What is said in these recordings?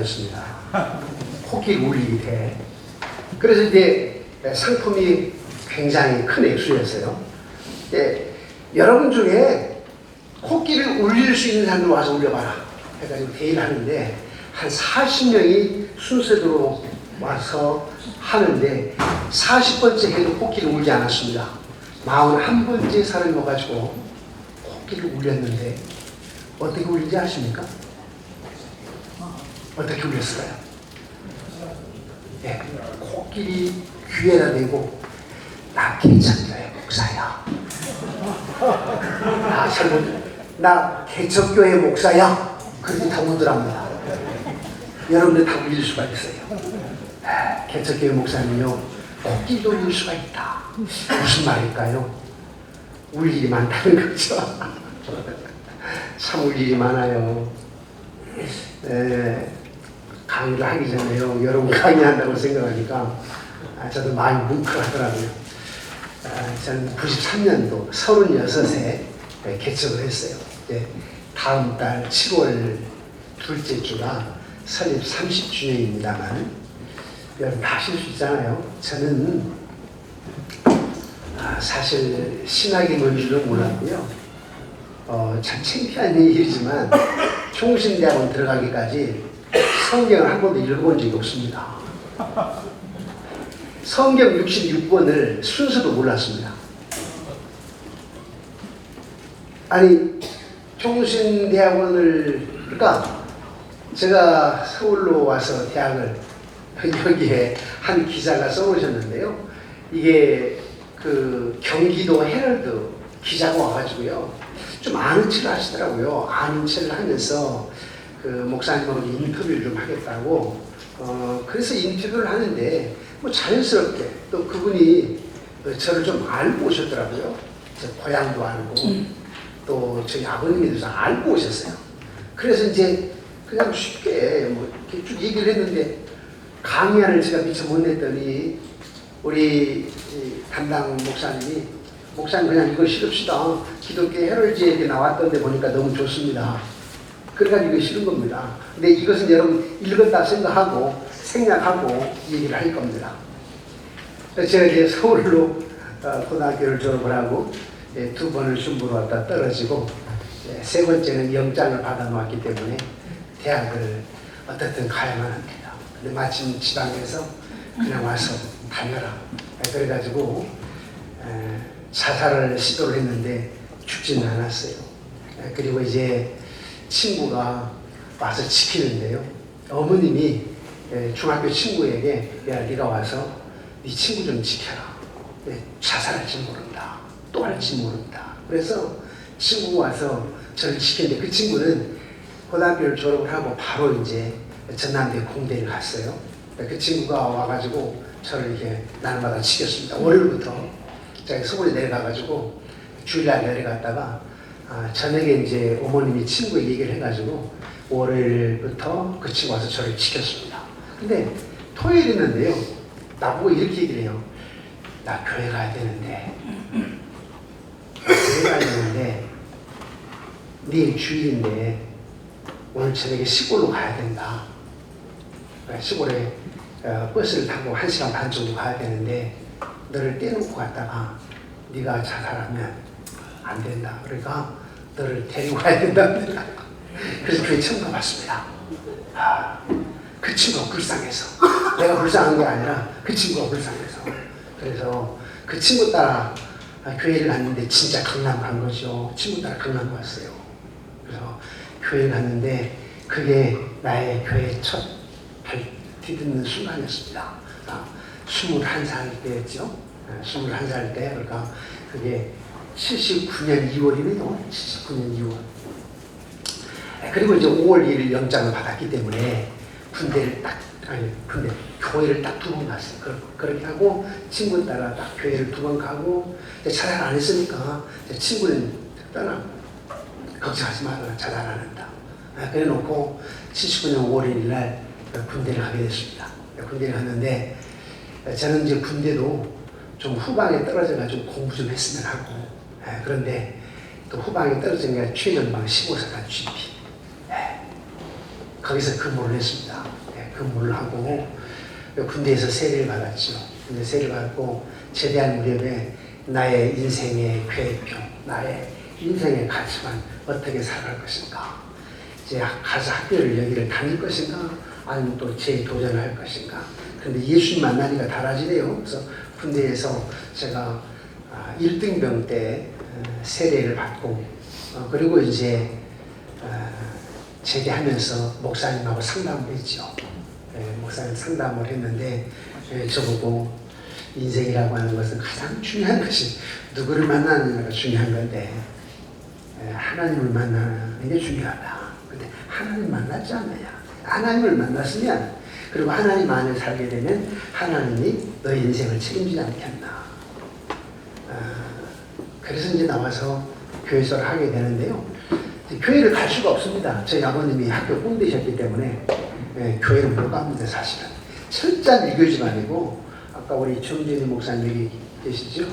줬습니다. 코끼리 울리기 대. 그래서 이제 상품이 굉장히 큰 액수였어요. 여러분 중에 코끼리를 울릴 수 있는 사람들 와서 울려봐라 해가지고 대회를 하는데 한 40명이 순서대로 와서 하는데 40번째 해도 코끼리를 울지 않았습니다. 41번째 사람이 와가지고 코끼리를 울렸는데 어떻게 울린지 아십니까? 어떻게 울렸을까요? 네, 코끼리 귀에다 대고 나 개척교회 목사야. 나 개척교회 목사야. 그렇게 다 울더랍니다. 여러분들 다 울릴 수가 있어요. 개척교회 목사님요 코끼리도 울릴 수가 있다. 무슨 말일까요? 울 일이 많다는 거죠. 참 울 일이 많아요. 강의를 하기 전에요. 여러분 강의한다고 생각하니까 저도 많이 뭉클하더라고요. 저는 93년도 36에 개척을 했어요. 다음 달 7월 둘째 주가 설립 30주년입니다만 여러분 다 아실 수 있잖아요. 저는 사실 신학이 뭔지도 몰랐고요. 참 창피한 일이지만 총신대학원 들어가기까지 성경을 한 번도 읽어본 적이 없습니다. 성경 66권을 순서도 몰랐습니다. 아니 총신대학원을 그러니까 제가 서울로 와서 대학을 여기에 한 기자가 써오셨는데요. 이게 그 경기도 헤럴드 기자가 와가지고요. 좀 아는 체를 하시더라고요. 아는 체를 하면서 그 목사님하고 인터뷰를 좀 하겠다고 그래서 인터뷰를 하는데 뭐 자연스럽게 또 그분이 저를 좀 알고 오셨더라고요. 제 고향도 알고 또 저희 아버님에 대해서 알고 오셨어요. 그래서 이제 그냥 쉽게 뭐 이렇게 쭉 얘기를 했는데 강의안을 제가 미처 못 냈더니 우리 담당 목사님이 목사님 그냥 이거 실읍시다. 기독교 헤럴지에 나왔던데 보니까 너무 좋습니다. 그러니까 이거 싫은 겁니다. 근데 이것은 여러분 읽었다 생각하고 생략하고 얘기를 할 겁니다. 제가 이제 서울로 고등학교를 졸업을 하고 두 번을 순부로 왔다 떨어지고 세 번째는 영장을 받아 놓았기 때문에 대학을 어떻든 가야만 합니다. 근데 마침 지방에서 그냥 와서 다녀라. 그래가지고 자살을 시도를 했는데 죽지는 않았어요. 그리고 이제 친구가 와서 지키는데요. 어머님이 중학교 친구에게 야 네가 와서 네 친구 좀 지켜라. 자살할지 모른다. 또 할지 모른다. 그래서 친구가 와서 저를 지켰는데 그 친구는 고등학교를 졸업을 하고 바로 이제 전남대 공대를 갔어요. 그 친구가 와가지고 저를 이렇게 날마다 지켰습니다. 월요일부터 제가 서울에 내려가가지고 주일날 내려갔다가 저녁에 이제 어머님이 친구에게 얘기를 해가지고 월요일부터 그 친구 와서 저를 지켰습니다. 근데 토요일이었는데요. 나보고 이렇게 얘기를 해요. 나 교회 가야 되는데 교회 가야 되는데 내일 주일인데 오늘 저녁에 시골로 가야 된다. 시골에 버스를 타고 1시간 반 정도 가야 되는데 너를 떼놓고 갔다가 네가 자살하면 안 된다. 그러니까 너를 데리고 가야 된다. 그래서 교회 처음 가봤습니다. 그 친구가 불쌍해서 내가 불쌍한 게 아니라 그 친구가 불쌍해서 그래서 그 친구 따라 교회를 갔는데 진짜 강남 간 거죠. 친구 따라 강남 갔어요. 그래서 교회를 갔는데 그게 나의 교회 첫 발 디딛는 순간이었습니다. 21살 때였죠. 21살 때 그러니까 그게 79년 2월이네요. 79년 2월. 그리고 이제 5월 2일 영장을 받았기 때문에 교회를 딱 2번 갔어요. 그렇게 하고 친구 따라 딱 교회를 2번 가고 자살 안 했으니까 친구는 떠나 걱정하지 마라. 자살 안 한다. 그래 놓고 79년 5월 1일 날 군대를 가게 됐습니다. 군대를 갔는데 저는 이제 군대도 좀 후방에 떨어져가지고 공부 좀 했으면 하고 그런데 또 후방에 떨어진 게 최전방 15사단 GP 거기서 근무를 했습니다. 근무를 하고 군대에서 세례를 받았죠. 근데 세례를 받고 제대한 무렵에 나의 인생의 계획표, 나의 인생의 가치관 어떻게 살아갈 것인가, 이제 가서 학교를 여기를 다닐 것인가, 아니면 또 재도전할 것인가. 그런데 예수님 만나니까 달라지네요. 그래서 군대에서 제가 1등병 때 세례를 받고 그리고 이제 제대하면서 목사님하고 상담을 했죠. 목사님 상담을 했는데 저보고 인생이라고 하는 것은 가장 중요한 것이 누구를 만나느냐가 중요한 건데 하나님을 만나는 게 중요하다. 근데 하나님 만났지 않느냐. 하나님을 만났으면 그리고 하나님 안에 살게 되면 하나님이 너의 인생을 책임지지 않겠나. 그래서 이제 나와서 교회에서 하게 되는데요. 교회를 갈 수가 없습니다. 저희 아버님이 학교 꼰대셨기 때문에 교회를 못 갑니다. 사실은 철저한 일교 집안이고, 아까 우리 정진희 목사님 여기 계시죠?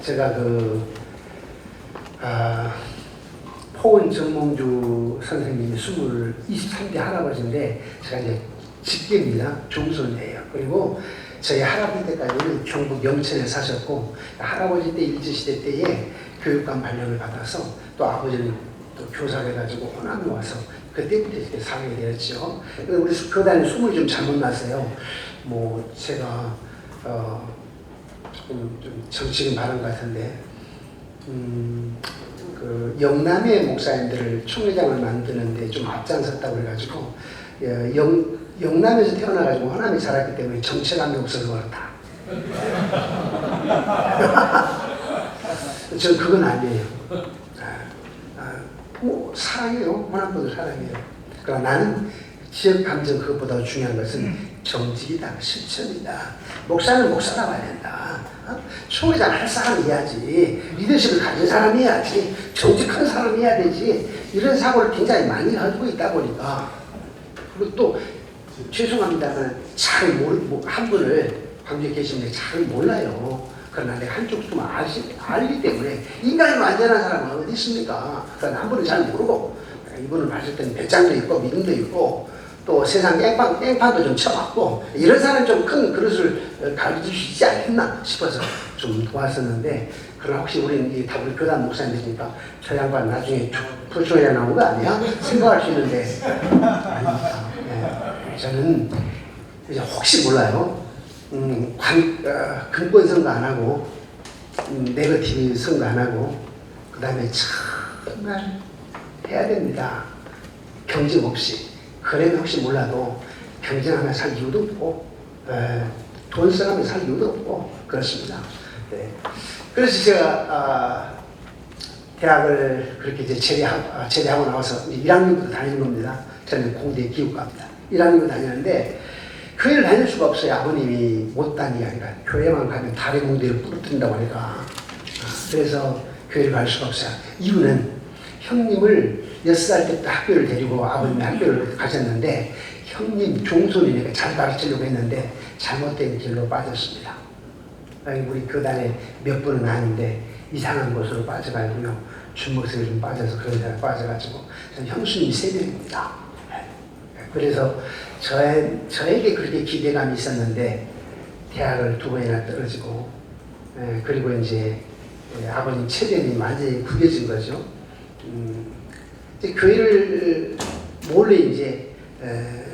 제가 포은 정몽주 선생님이 23대 할아버지인데 제가 이제 직계입니다. 종손이에요. 그리고 저희 할아버지 때까지는 경북 영천에 사셨고, 할아버지 때 일제시대 때에 교육감 발령을 받아서 또 아버지는 또 교사를 해가지고 호남에 와서 그때부터 이렇게 살게 되었죠. 우리 교단에 소문이 좀 잘못 났어요. 뭐 제가 좀 정치적인 발언 같은데 그 영남의 목사님들을 총회장을 만드는데 좀 앞장섰다고 그래가지고 영남에서 태어나가지고 호남에 자랐기 때문에 정체감이 없어서 그렇다. 전 그건 아니에요. 뭐 사랑해요. 호남분들 사랑해요. 그러나 나는 지역 감정 그것보다 중요한 것은 정직이다, 실천이다. 목사는 목사라고 해야 된다. 총회장 할 사람이 해야지. 리더십을 가진 사람이 해야지. 정직한 사람이 해야 되지. 이런 사고를 굉장히 많이 가지고 있다 보니까. 그리고 또 죄송합니다만 잘 한 분을 광주에 계시는데 잘 몰라요. 그러나 내가 한쪽 좀 알기 때문에 인간이 완전한 사람은 어디 있습니까? 그러나 한 분은 잘 모르고 이분을 봤을 때는 배짱도 있고 믿음도 있고 또 세상 깽판도 좀 쳐봤고 이런 사람 좀 큰 그릇을 가르칠 수 있지 않겠나 싶어서 좀 도왔었는데, 그러나 혹시 우리 교단 목사님이니까 저 양반 나중에 풀쇼에 나온 거 아니야? 생각할 수 있는데 아닙니다. 저는 이제 혹시 몰라요. 근권 선거 안 하고 네거티브 선거 안 하고 그 다음에 정말 해야 됩니다. 경쟁 없이. 그러면 혹시 몰라도 경쟁하며 살 이유도 없고 돈 써가며 살 이유도 없고 그렇습니다. 네. 그래서 제가 대학을 그렇게 이제 제대하고 나와서 이제 1학년부터 다니는 겁니다. 저는 공대 기후과입니다. 1학년부터 다니는데 교회를 다닐 수가 없어요. 아버님이 못 다니게 아니라 교회만 가면 달의 공대를 부러뜨린다고 하니까. 그래서 교회를 갈 수가 없어요. 이유는 형님을 6살 때부터 학교를 데리고 아버님이 학교를 가셨는데 형님 종손이니까 잘 가르치려고 했는데 잘못된 길로 빠졌습니다. 우리 교단에 몇 분은 아닌데 이상한 곳으로 빠져가지고요. 주먹색이 좀 빠져서 그런 데가 빠져가지고 저는 형수님이 세명입니다. 그래서 저에게 그렇게 기대감이 있었는데 대학을 2번이나 떨어지고 그리고 이제 아버님 체면이 완전히 구겨진 거죠. 이제 교회를 몰래 이제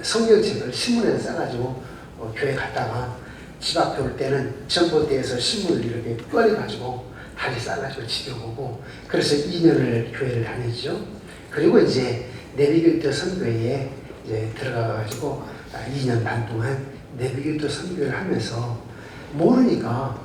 성경책을 신문에서 싸가지고 교회 갔다가 집 앞에 올 때는 전봇대에서 신문을 이렇게 꺼내가지고 다시 싸가지고 집에 오고, 그래서 2년을 교회를 다녔죠. 그리고 이제 내비교육도 선교회에 이제 들어가가지고 2년 반 동안 내비교육도 선교를 하면서 모르니까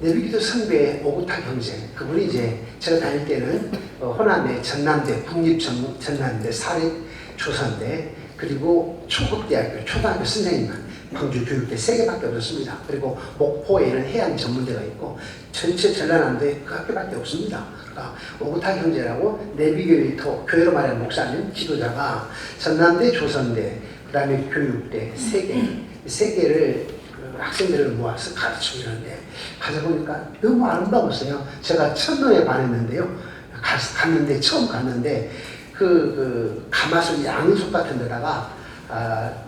내비교육도 선교회 오구탁 형제, 그분이 이제 제가 다닐 때는 호남대, 전남대, 국립전남대, 사립조선대, 그리고 초급대학교, 초등학교 선생님만 광주교육대 3개밖에 없었습니다. 그리고 목포에는 해양 전문대가 있고 전체 전라남도에 그 학교밖에 없습니다. 그러니까 오구탁 형제라고 내비교육 교회로 말하는 목사님 지도자가 전남대, 조선대, 그 다음에 교육대 3개를 학생들을 모아서 가르치고 이러는데 가서 보니까 너무 아름다웠어요. 제가 첫눈에 반했는데요. 갔는데 처음 갔는데 그 가마솥 양솥 같은 데다가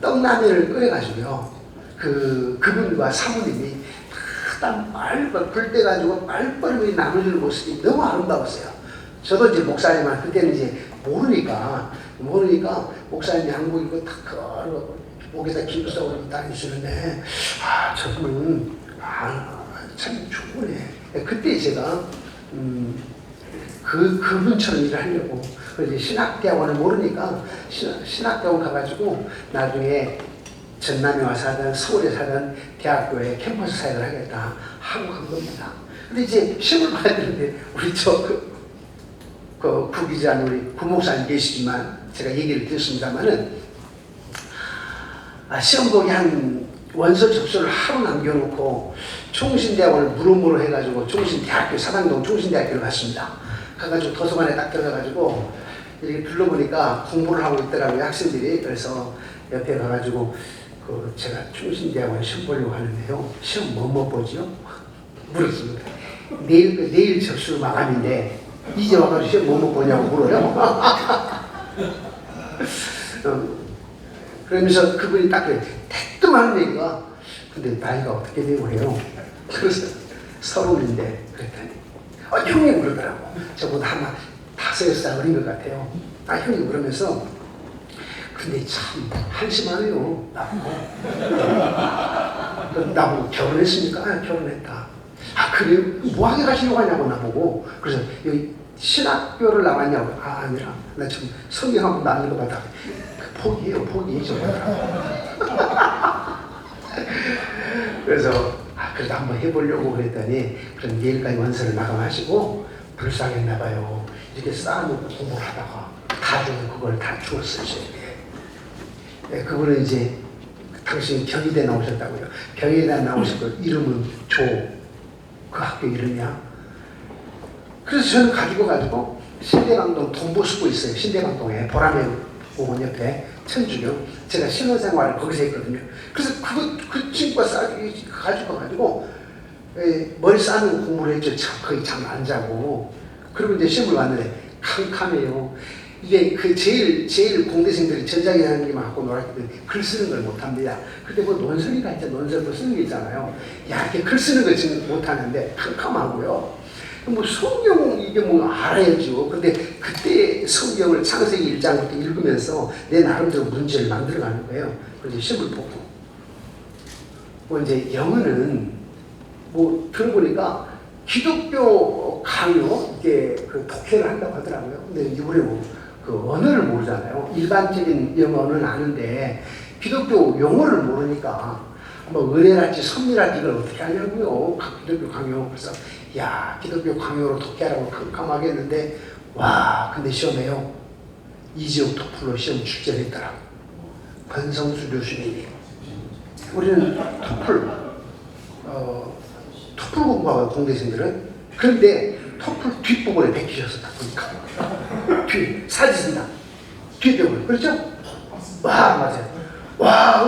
떡라면을 끓여가지고요. 그분과 사모님이 다 불 떼가지고 말벌이 나눠주는 모습이 너무 아름다웠어요. 저도 이제 목사님만 그때는 이제 모르니까 목사님 양복 입고 탁 목에다 기부 써고 다니시는데 저분은 참 좋으네. 그때 제가 그분처럼 일을 하려고 그래서 신학대학원을 모르니까 신학대학원 가가지고 나중에 전남에 와서 하든 서울에 사든 대학교에 캠퍼스 사역을 하겠다 하고 간 겁니다. 근데 이제 시험을 봐야 되는데 우리 구기자는 우리 구목사님 계시지만 제가 얘기를 드렸습니다만은 시험 보기 한 원서 접수를 하루 남겨놓고 총신대학원을 무릎무릎 해가지고 총신대학교 사당동 총신대학교를 갔습니다. 가가지고 도서관에 딱 들어가가지고 이렇게 둘러보니까 공부를 하고 있더라고요, 학생들이. 그래서 옆에 가가지고 제가 총신대학원 시험 보려고 하는데요, 시험 뭐 보지요? 물었습니다. 내일 접수 마감인데 이제 와가지고 시험 뭐 보냐고 물어요. 그러면서 그분이 딱 그래, 대뜸하는 얘기가, 근데 나이가 어떻게 되고 해요? 그래서 30인데 그랬더니 형님 그러더라고. 저보다 한 5살 어린 것 같아요. 형님 그러면서 근데 참 한심하네요. 나보고 결혼했습니까? 결혼했다. 그래요? 뭐하게 가시려고 하냐고 나보고. 그래서 여기 신학교를 나왔냐고. 아니라 나 지금 성경 한번 안 읽어봤다. 포기해요, 포기. 그래서 그래도 한번 해보려고 그랬더니 그럼 내일까지 원서를 마감하시고 불쌍했나 봐요. 이렇게 쌓아놓고 공부를 하다가 나중에 그걸 다 주웠어요. 네, 그분은 이제 당신이 경희대 나오셨다고요. 경희대 나오셨고 이름은 그 학교 이름이야. 그래서 저는 가지고 신대방동 동보수고 있어요. 신대방동에 보라매 공원 옆에 천주교. 제가 신혼생활을 거기서 했거든요. 그래서 그 친구가 가지고 머리 싸는 공부를 했죠. 거의 잠 안 자고. 그리고 이제 시험을 봤는데 캄캄해요. 이게 제일 공대생들이 전자기사님만 하고 놀았기 때문에 글 쓰는 걸 못합니다. 근데 뭐 논설이가 있죠. 논설도 쓰는 게 있잖아요. 이렇게 글 쓰는 거 지금 못하는데 캄캄하고요. 뭐 성경 이게 뭐 알아야죠. 근데 그때 성경을 창세기 1장부터 읽으면서 내 나름대로 문제를 만들어가는 거예요. 그래서 시험을 보고. 뭐 이제 영어는 뭐 들어보니까 기독교 강요 이게 독해를 한다고 하더라고요. 근데 이제 우리 언어를 모르잖아요. 일반적인 영어는 아는데 기독교 용어를 모르니까 뭐 은혜랄지 섭리랄지 이걸 어떻게 하냐고요. 기독교 강요. 그래서 기독교 강요로 독해하라고 깜깜하게 했는데 근데 시험에요. 이지옥 토플로 시험 출제했더라고. 권성수 교수님이. 우리는 토플 공부하고 공대생들은. 그런데 토플 뒷부분에 베끼셔서 딱 보니까 사진이다. 뒷부분. 그렇죠? 맞아요.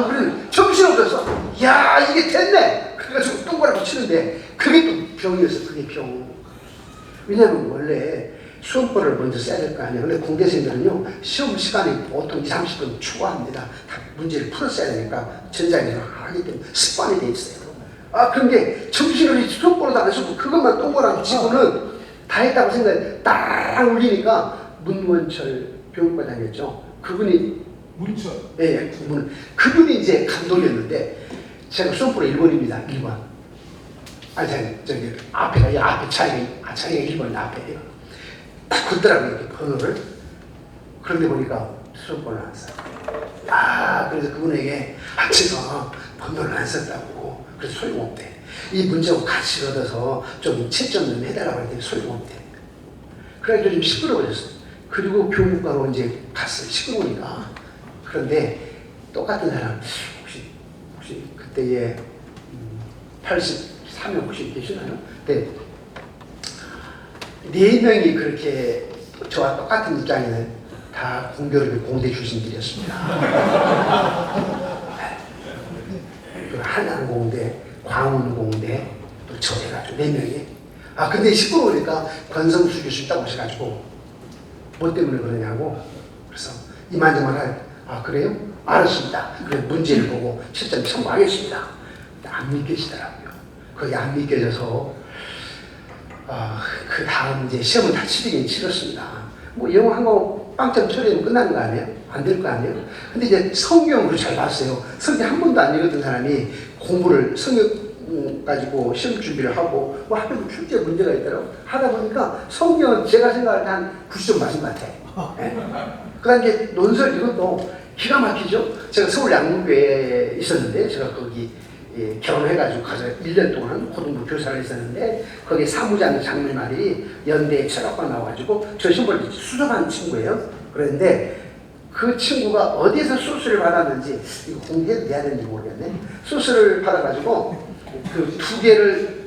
그래 정신없어서 이게 됐네. 그래가지고 동그랗게 붙이는데 그게 또 병이었어. 그게 병. 왜냐면 원래 수험권을 먼저 써야 될 거 아니에요. 근데 공대생들은요 시험 시간이 보통 2, 30분 추가합니다. 다 문제를 풀었어야 되니까 전자기를 하기 때문에 습관이 돼 있어요. 그런데 정신을 수업번호도 안 쓰고 그것만 동그랗게 치고는 다 했다고 생각해. 딱 울리니까 문원철 교육과장이었죠. 그분이 문철. 네, 그분이 이제 감독이었는데 제가 수험번호 1번입니다. 1번. 저기 앞에 차이가 1번 앞에 딱 긋더라고요. 이렇게 번호를. 그런데 보니까 수험번호 안 써. 그래서 그분에게 제가 번호를 안 썼다고. 그래서 소용없대. 이 문제하고 같이 얻어서 좀 채점 좀 해달라고 했더니 소용없대. 그래가지고 좀 시끄러워졌어. 그리고 교육과로 이제 갔어요. 시끄러우니까. 그런데 똑같은 사람 혹시 그때에 83명 혹시 계시나요? 네. 4명이 그렇게 저와 똑같은 입장에는 다 공교롭게 공대 출신들이었습니다. 한양공대, 광운공대, 또 저 해가지고 4명이. 근데 시끄러우니까 권성수 교수 딱 오셔가지고 뭐 때문에 그러냐고. 그래서 이만저만 그래요? 알았습니다. 그래서 문제를 보고 채점 청구하겠습니다. 안 믿겨지더라고요. 그게 안 믿겨져서 그 다음 이제 시험은 다 치르긴 치렀습니다. 뭐 영어 한 거 빵점 처리하면 끝나는 거 아니에요? 안 될 거 아니에요? 근데 이제 성경으로 잘 봤어요. 성경 한 번도 안 읽었던 사람이 공부를 성경 가지고 시험 준비를 하고 뭐 학교도 출제 문제가 있더라고. 하다 보니까 성경은 제가 생각할 때 한 90점 맞은 것 같아. 네? 그 다음 이제 논설 이것도 기가 막히죠. 제가 서울 양문교회에 있었는데 제가 거기 결혼해가지고 가서 1년 동안 고등부 교사를 했었는데 거기 사무장 장모님 아들이 연대 철학과 나와가지고 저 시험을 수석한 친구예요. 그런데 그 친구가 어디에서 수술을 받았는지 이거 공개해도 돼야 되는지 모르겠네. 수술을 받아가지고 그 2개를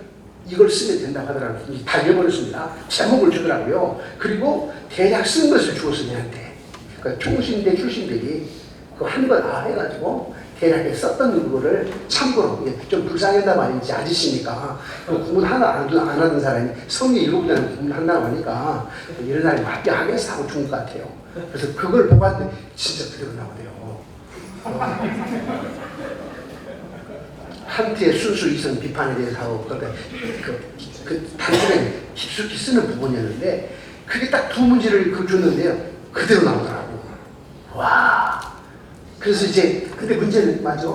이걸 쓰면 된다고 하더라고요. 다 잃어버렸습니다. 제목을 주더라고요. 그리고 대략 쓴 것을 주었으면 한대. 그러니까 총신대 출신들이 그 한 번 해가지고 대략에 썼던 그거를 참고로 좀 불쌍했단 말인지 아저씨니까 공부 하나 안 하던 사람이 성경 7년 공부 한다고 하니까 이런 사람이 합격하겠어 하고 준 것 같아요. 그래서 그걸 보고 왔는데 진짜 그대로 나오네요. 한트의 순수 이성 비판에 대해서 하고 그 단순하게 깊숙이 쓰는 부분이었는데 그게 딱 2문제를 줬는데요. 그대로 나오더라고. 와. 그래서 이제 근데 문제는 맞아.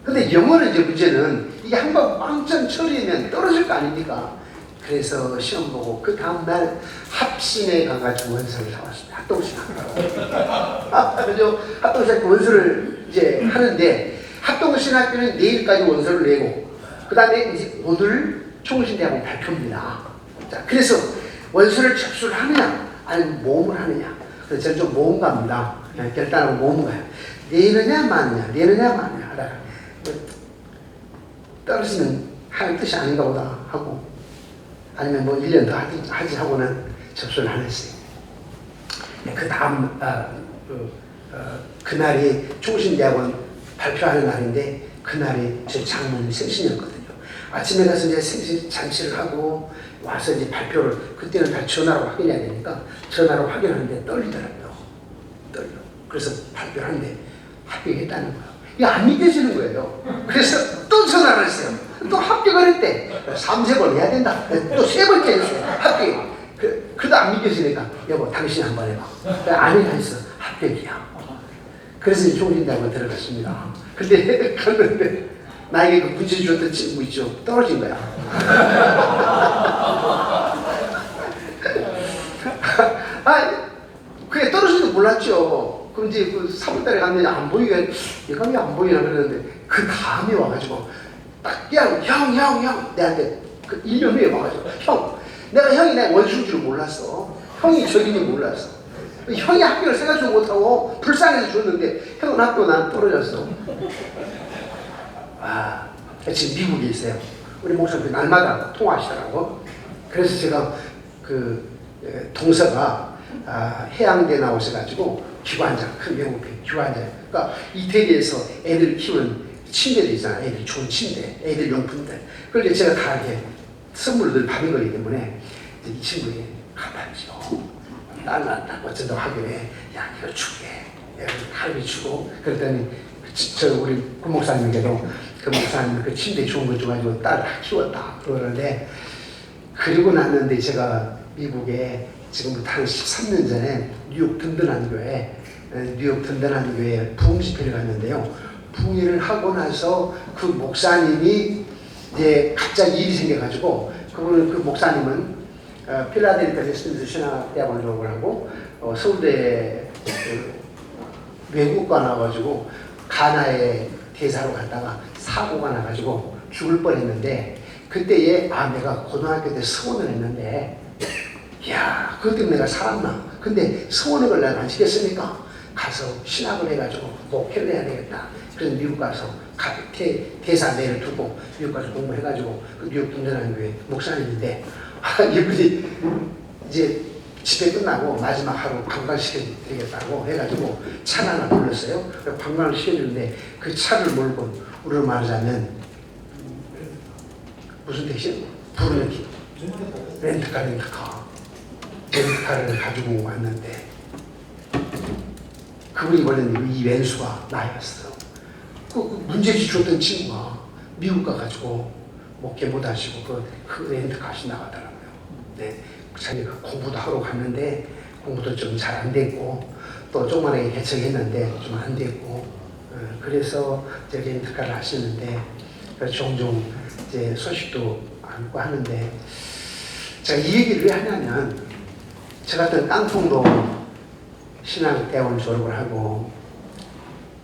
근데 영어는 이제 문제는 이게 한 번 빵점 처리하면 떨어질 거 아닙니까? 그래서 시험 보고 그 다음날 합심에 가가지고 원서를 사왔습니다. 합동신학교. 그래서 합동신학교 원서를 이제 하는데 합동신학교는 내일까지 원서를 내고 그 다음에 이제 오늘 총신대학원 발표입니다. 자, 그래서 원서를 접수를 하느냐 아니면 모험을 하느냐. 그래서 저는 좀 모험가입니다. 결단하고 모험가요. 내느냐 마느냐 하다가 떨어지면 하는 뜻이 아닌가 보다 하고 아니면 뭐 1년 더 하지 하고는 접수를 안 했어요. 그 다음 그날이 총신대학원 발표하는 날인데 그날이 제 장모님 생신이었거든요. 아침에 가서 이제 생신 잔치를 하고 와서 이제 발표를 그때는 다 전화로 확인해야 되니까 전화로 확인하는데 떨리더라고요. 떨려. 그래서 발표를 하는데 합격했다는 거예요. 이게 안 믿겨지는 거예요. 그래서 또 전화를 했어요. 또 합격을 했대. 3-4번 해야 된다. 또 3번째 했어요. 합격. 그래도 안 믿겨지니까 여보 당신 한번 해봐. 아니라 했어. 합격이야. 그래서 총신대학원 들어갔습니다. 근데 갔는데 나에게 그 군체 줬던 친구 있죠. 떨어진 거야. 그게 떨어진지도 몰랐죠. 그럼 이제 그 3월달에 갔는데 안 보이게 얘가 왜 안 보이나 그랬는데 그 다음에 와가지고 딱 형 내한테 그 1년 후에 와가지고 형 내가 형이 내 원수인 줄 몰랐어. 형이 저기니 몰랐어. 형이 학교를 생각도 못하고 불쌍해서 줬는데 형은 학교 난 떨어졌어. 지금 미국에 있어요. 우리 목사님 날마다 통화하시더라고. 그래서 제가 그 동서가 해양대 나오셔가지고 기관장, 큰 외국 기관장. 그러니까 이태리에서 애들 키우는 침대들 있잖아요. 애들 좋은 침대, 애들 용품들. 그걸 이제 제가 다 이렇게 선물로 늘 받은 거기 때문에 이 친구에게 갚았죠. 딸 어쩐다고 하길래 야 이거 줄게. 할비 주고 그랬더니 저 우리 구 목사님에게도 그 목사님 그 침대 좋은 거 줘가지고 딸을 키웠다 그러는데 그리고 났는데 제가 미국에 지금부터 한 13년 전에 뉴욕 든든한 교회 부흥 집회를 갔는데요. 부흥회를 하고 나서 그 목사님이 이제 갑자기 일이 생겨가지고 그 목사님은 필라델피아 웨스트민스터 신학대학원을 졸업을 하고 서울대 외국과 나와가지고 가나에 대사로 갔다가 사고가 나가지고 죽을 뻔했는데 그때에 내가 고등학교 때 서원을 했는데 야 그것 때문에 내가 살았나. 근데 서원을 내가 안 시켰으니까 가서 신학을 해가지고 목회를 해야 되겠다. 그래서 미국 가서 대사 내를 두고 미국 가서 공부해가지고 그 뉴욕 든든한 교회 목사님인데 이분이 이제 집회 끝나고 마지막 하루 관광시켜드리겠다고 해가지고 차를 하나 불렀어요. 관광을 시켜주는데 그 차를 몰고 우리로 말하자면 무슨 택시? 부르는 렌트카를 가지고 왔는데 그 그분이 보낸 이 왼수가 나였어. 그 문제지 줬던 친구가 미국 가가지고 목회 못하시고 그 렌트 값이 나가더라고요. 네, 자기가 공부도 하러 갔는데 공부도 좀 잘 안 됐고 또 조그만하게 개척했는데 좀 안 됐고 그래서 이제 렌트카를 하시는데 종종 이제 소식도 안고 하는데 제가 이 얘기를 왜 하냐면 저 같은 깡통도 신학대학원 졸업을 하고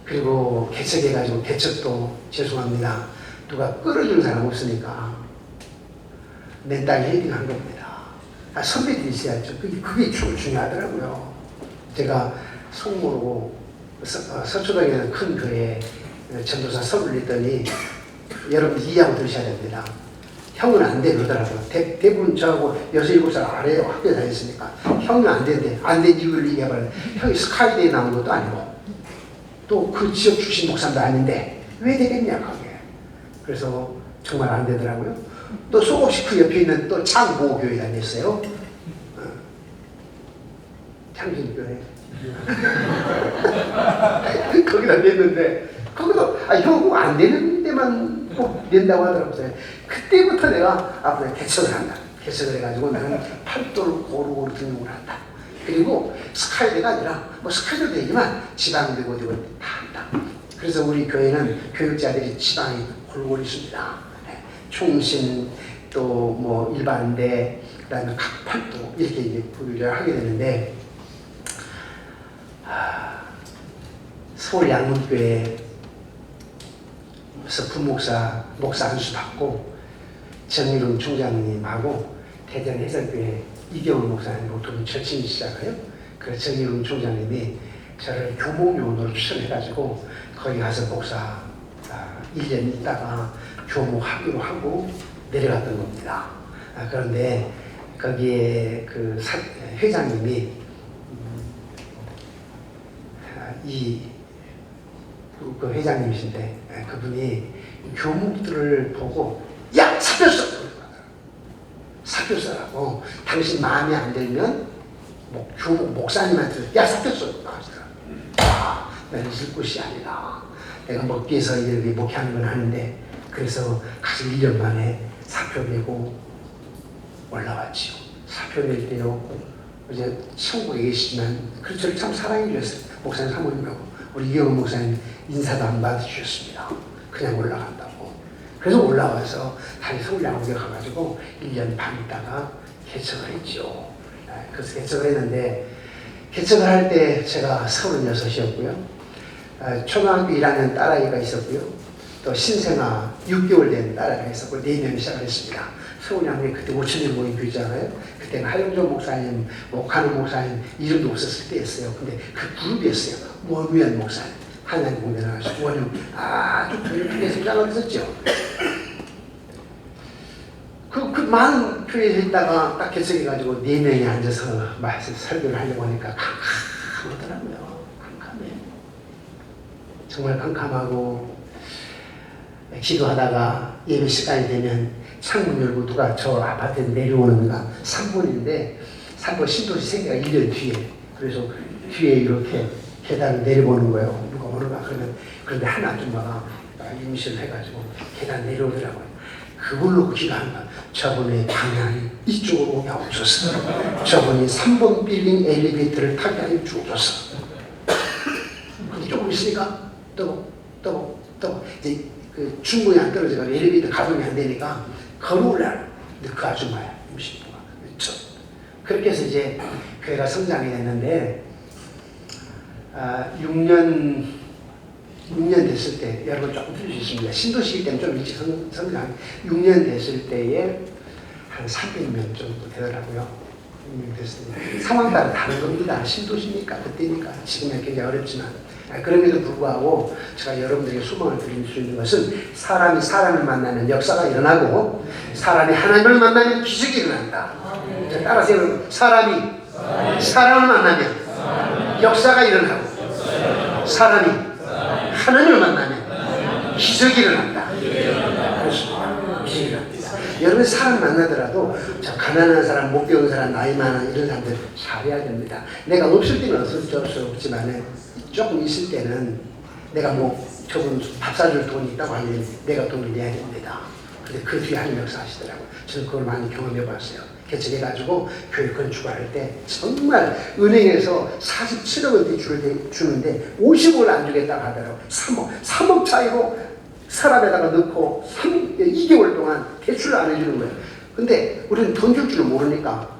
그리고 개척해가지고 개척도 죄송합니다. 누가 끌어주는 사람 없으니까 맨땅에 헤딩한 겁니다. 선배들이 있어야죠. 그게 중요하더라고요. 제가 송모르고 서초동에 있는 큰 교회에 전도사 서를 냈더니 여러분 이해하고 들으셔야 됩니다. 형은 안 돼 그러더라고요. 대부분 저하고 6, 7살 아래 학교에 다녔으니까 형은 안 된대. 안 된 이유를 얘기해봐요. 형이 스카이대에 나온 것도 아니고 또 그 지역 출신 목사도 아닌데 왜 되겠냐 그게. 그래서 정말 안 되더라고요. 또 속없이 그 옆에 있는 또 창보교회 다녔어요. 창신교회. 거기다 냈는데 거기도 형 안 되는 데만 꼭 낸다고 하더라고요. 그때부터 내가 그냥 개척을 한다. 개척을 해가지고 나는 팔도를 고루고루 등록을 한다. 그리고 스카이대가 아니라 뭐 스카이도 되지만 지방되고 어디고 다 한다. 그래서 우리 교회는 교육자들이 지방에 골고루 있습니다. 총신 또 뭐 일반대 그다음에 각 팔도 이렇게 이제 분류를 하게 되는데 서울 양문교회에서 부목사 안수 받고 정일웅 총장님하고 대전 해설교회 이경훈 목사님하고 두 분 절친이시잖아요. 그 정일웅 총장님이 저를 교목요원으로 추천해가지고 거기 가서 목사 1년 있다가 교목하기로 하고 내려갔던 겁니다. 그런데 거기에 그 회장님이 그 회장님이신데 그분이 교목들을 보고 야 사표써! 사표써라고 당신 마음에 안 들면 교목 목사님한테 야 사표써! 하시더라고요. 나는 있을 곳이 아니라 내가 먹기 위해서 이렇게 목회하는 건 하는데 그래서 가서 1년 만에 사표 내고 올라왔지요. 사표 낼 때요. 이제 천국에 계시지만 그 저를 참 사랑해 주셨어요. 목사님 사모님하고 우리 이경훈 목사님 인사도 안 받아주셨습니다. 그냥 올라간다고. 그래서 올라와서 다시 서울 양국에 가가지고 1년 반 있다가 개척을 했죠. 그래서 개척을 했는데 개척을 할 때 제가 36이었고요. 초등학교 1학년 딸아이가 있었고요. 또 신생아 6개월 된 딸아이가 있었고 4명이 시작을 했습니다. 서울 양국에 그때 5,000년 모임 교회잖아요. 그때는 하영조 목사님, 목하는 목사님 이름도 없었을 때였어요. 근데 그 그룹이었어요. 원우연 목사님. 하나님 공대 나가시고 원우 아주 교회 성장을 했었죠. 그 많은 교회에서 있다가 딱 개척해가지고 4명이 앉아서 말씀 설교를 하려고 하니까 캄캄하더라고요. 캄캄해. 정말 캄캄하고 기도하다가 예배 시간이 되면 창문 열고 누가 저 아파트에 내려오는가 3번인데 3번 신도시 생기가 1년 뒤에 그래서 뒤에 이렇게 계단을 내려보는 거예요. 누가 오는가 그러면 그런데 한 아줌마가 임신을 해가지고 계단 내려오더라고요. 그걸 놓고 기도하는 거야. 저분의 방향이 이쪽으로 오게 하옵소서. 저분이 3번 빌딩 엘리베이터를 타게 하여 주옵소서. 근데 조금 있으니까 떠고 이제 그 충분히 안 떨어져가지고 엘리베이터 가동이 안 되니까 걸어올라. 근데 그 아줌마야 임신부가. 그렇죠. 그렇게 해서 이제 교회가 성장이 됐는데 6년 됐을 때 여러분 조금 들을 수 있습니다. 신도시기 때문에 좀 일찍 성장. 6년 됐을 때에 한 300명 정도 되더라고요. 6년 됐을 때 상황 따라 다른 겁니다. 신도시니까 그때니까 지금은 굉장히 어렵지만 그럼에도 불구하고 제가 여러분들에게 소망을 드릴 수 있는 것은 사람이 사람을 만나면 역사가 일어나고 사람이 하나님을 만나면 기적이 일어난다. 따라서 여러분 사람이 사람을 만나면 역사가 일어나고 사람이 하나님을 만나면 기적이 일어난다. 그렇습니다. 기적이 일어납니다. 여러분 사람 만나더라도 저 가난한 사람, 못 배운 사람, 나이 많은 이런 사람들 잘해야 됩니다. 내가 없을 때는 어쩔 수 없지만 조금 있을 때는 내가 뭐 저분 밥 사줄 돈이 있다고 하면 내가 돈을 내야 됩니다. 근데 그 뒤에 하나님 역사하시더라고요. 저는 그걸 많이 경험해 봤어요. 개척해가지고 교회 건축을 할 때 정말 은행에서 47억 원대 주는데 50억을 안 주겠다고 하더라고요. 3억 차이로 사람에다가 넣고 2개월 동안 대출을 안 해주는 거예요. 근데 우리는 돈 줄 줄 모르니까